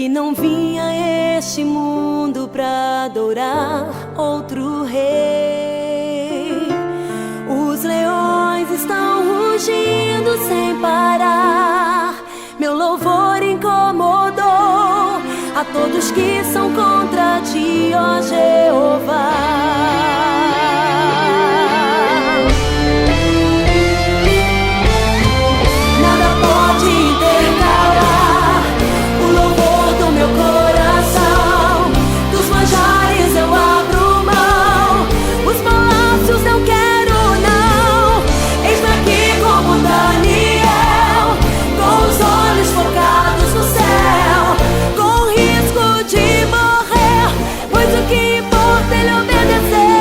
que não vim a este mundo pra adorar outro rei. Os leões estão rugindo sem parar. Meu louvor incomodou a todos que são contra ti, ó Jeová. Nada pode intercalar o louvor do meu coração. Dos manjares eu abro mão, os palácios não quero não. Eis-me aqui como Daniel, com os olhos focados no céu, com risco de morrer, pois o que importa é ele obedecer.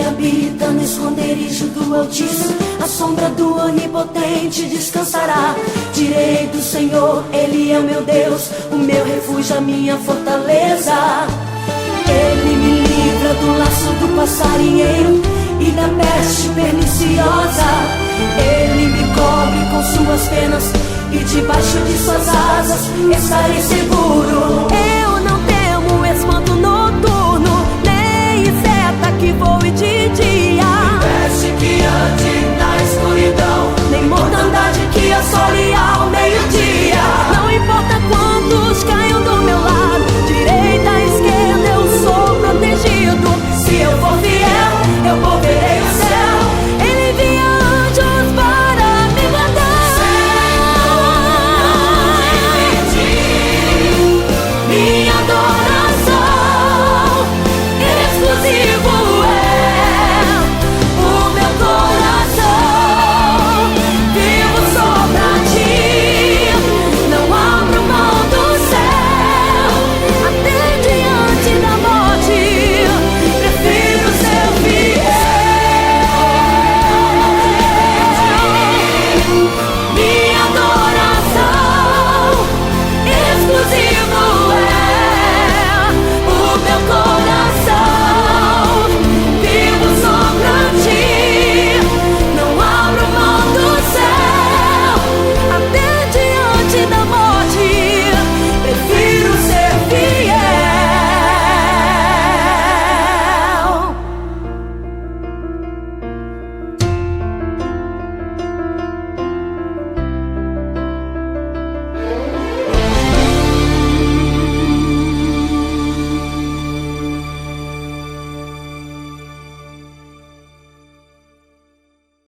Habita no esconderijo do Altíssimo, a sombra do Onipotente descansará. Direi do Senhor, Ele é o meu Deus, o meu refúgio, a minha fortaleza. Ele me livra do laço do passarinheiro e da peste perniciosa. Ele me cobre com suas penas e debaixo de suas asas estarei seguro. Eu não temo espanto noturno, nem seta que voe de dia, nem peste que ande na escuridão, nem mortandade que assole ao meu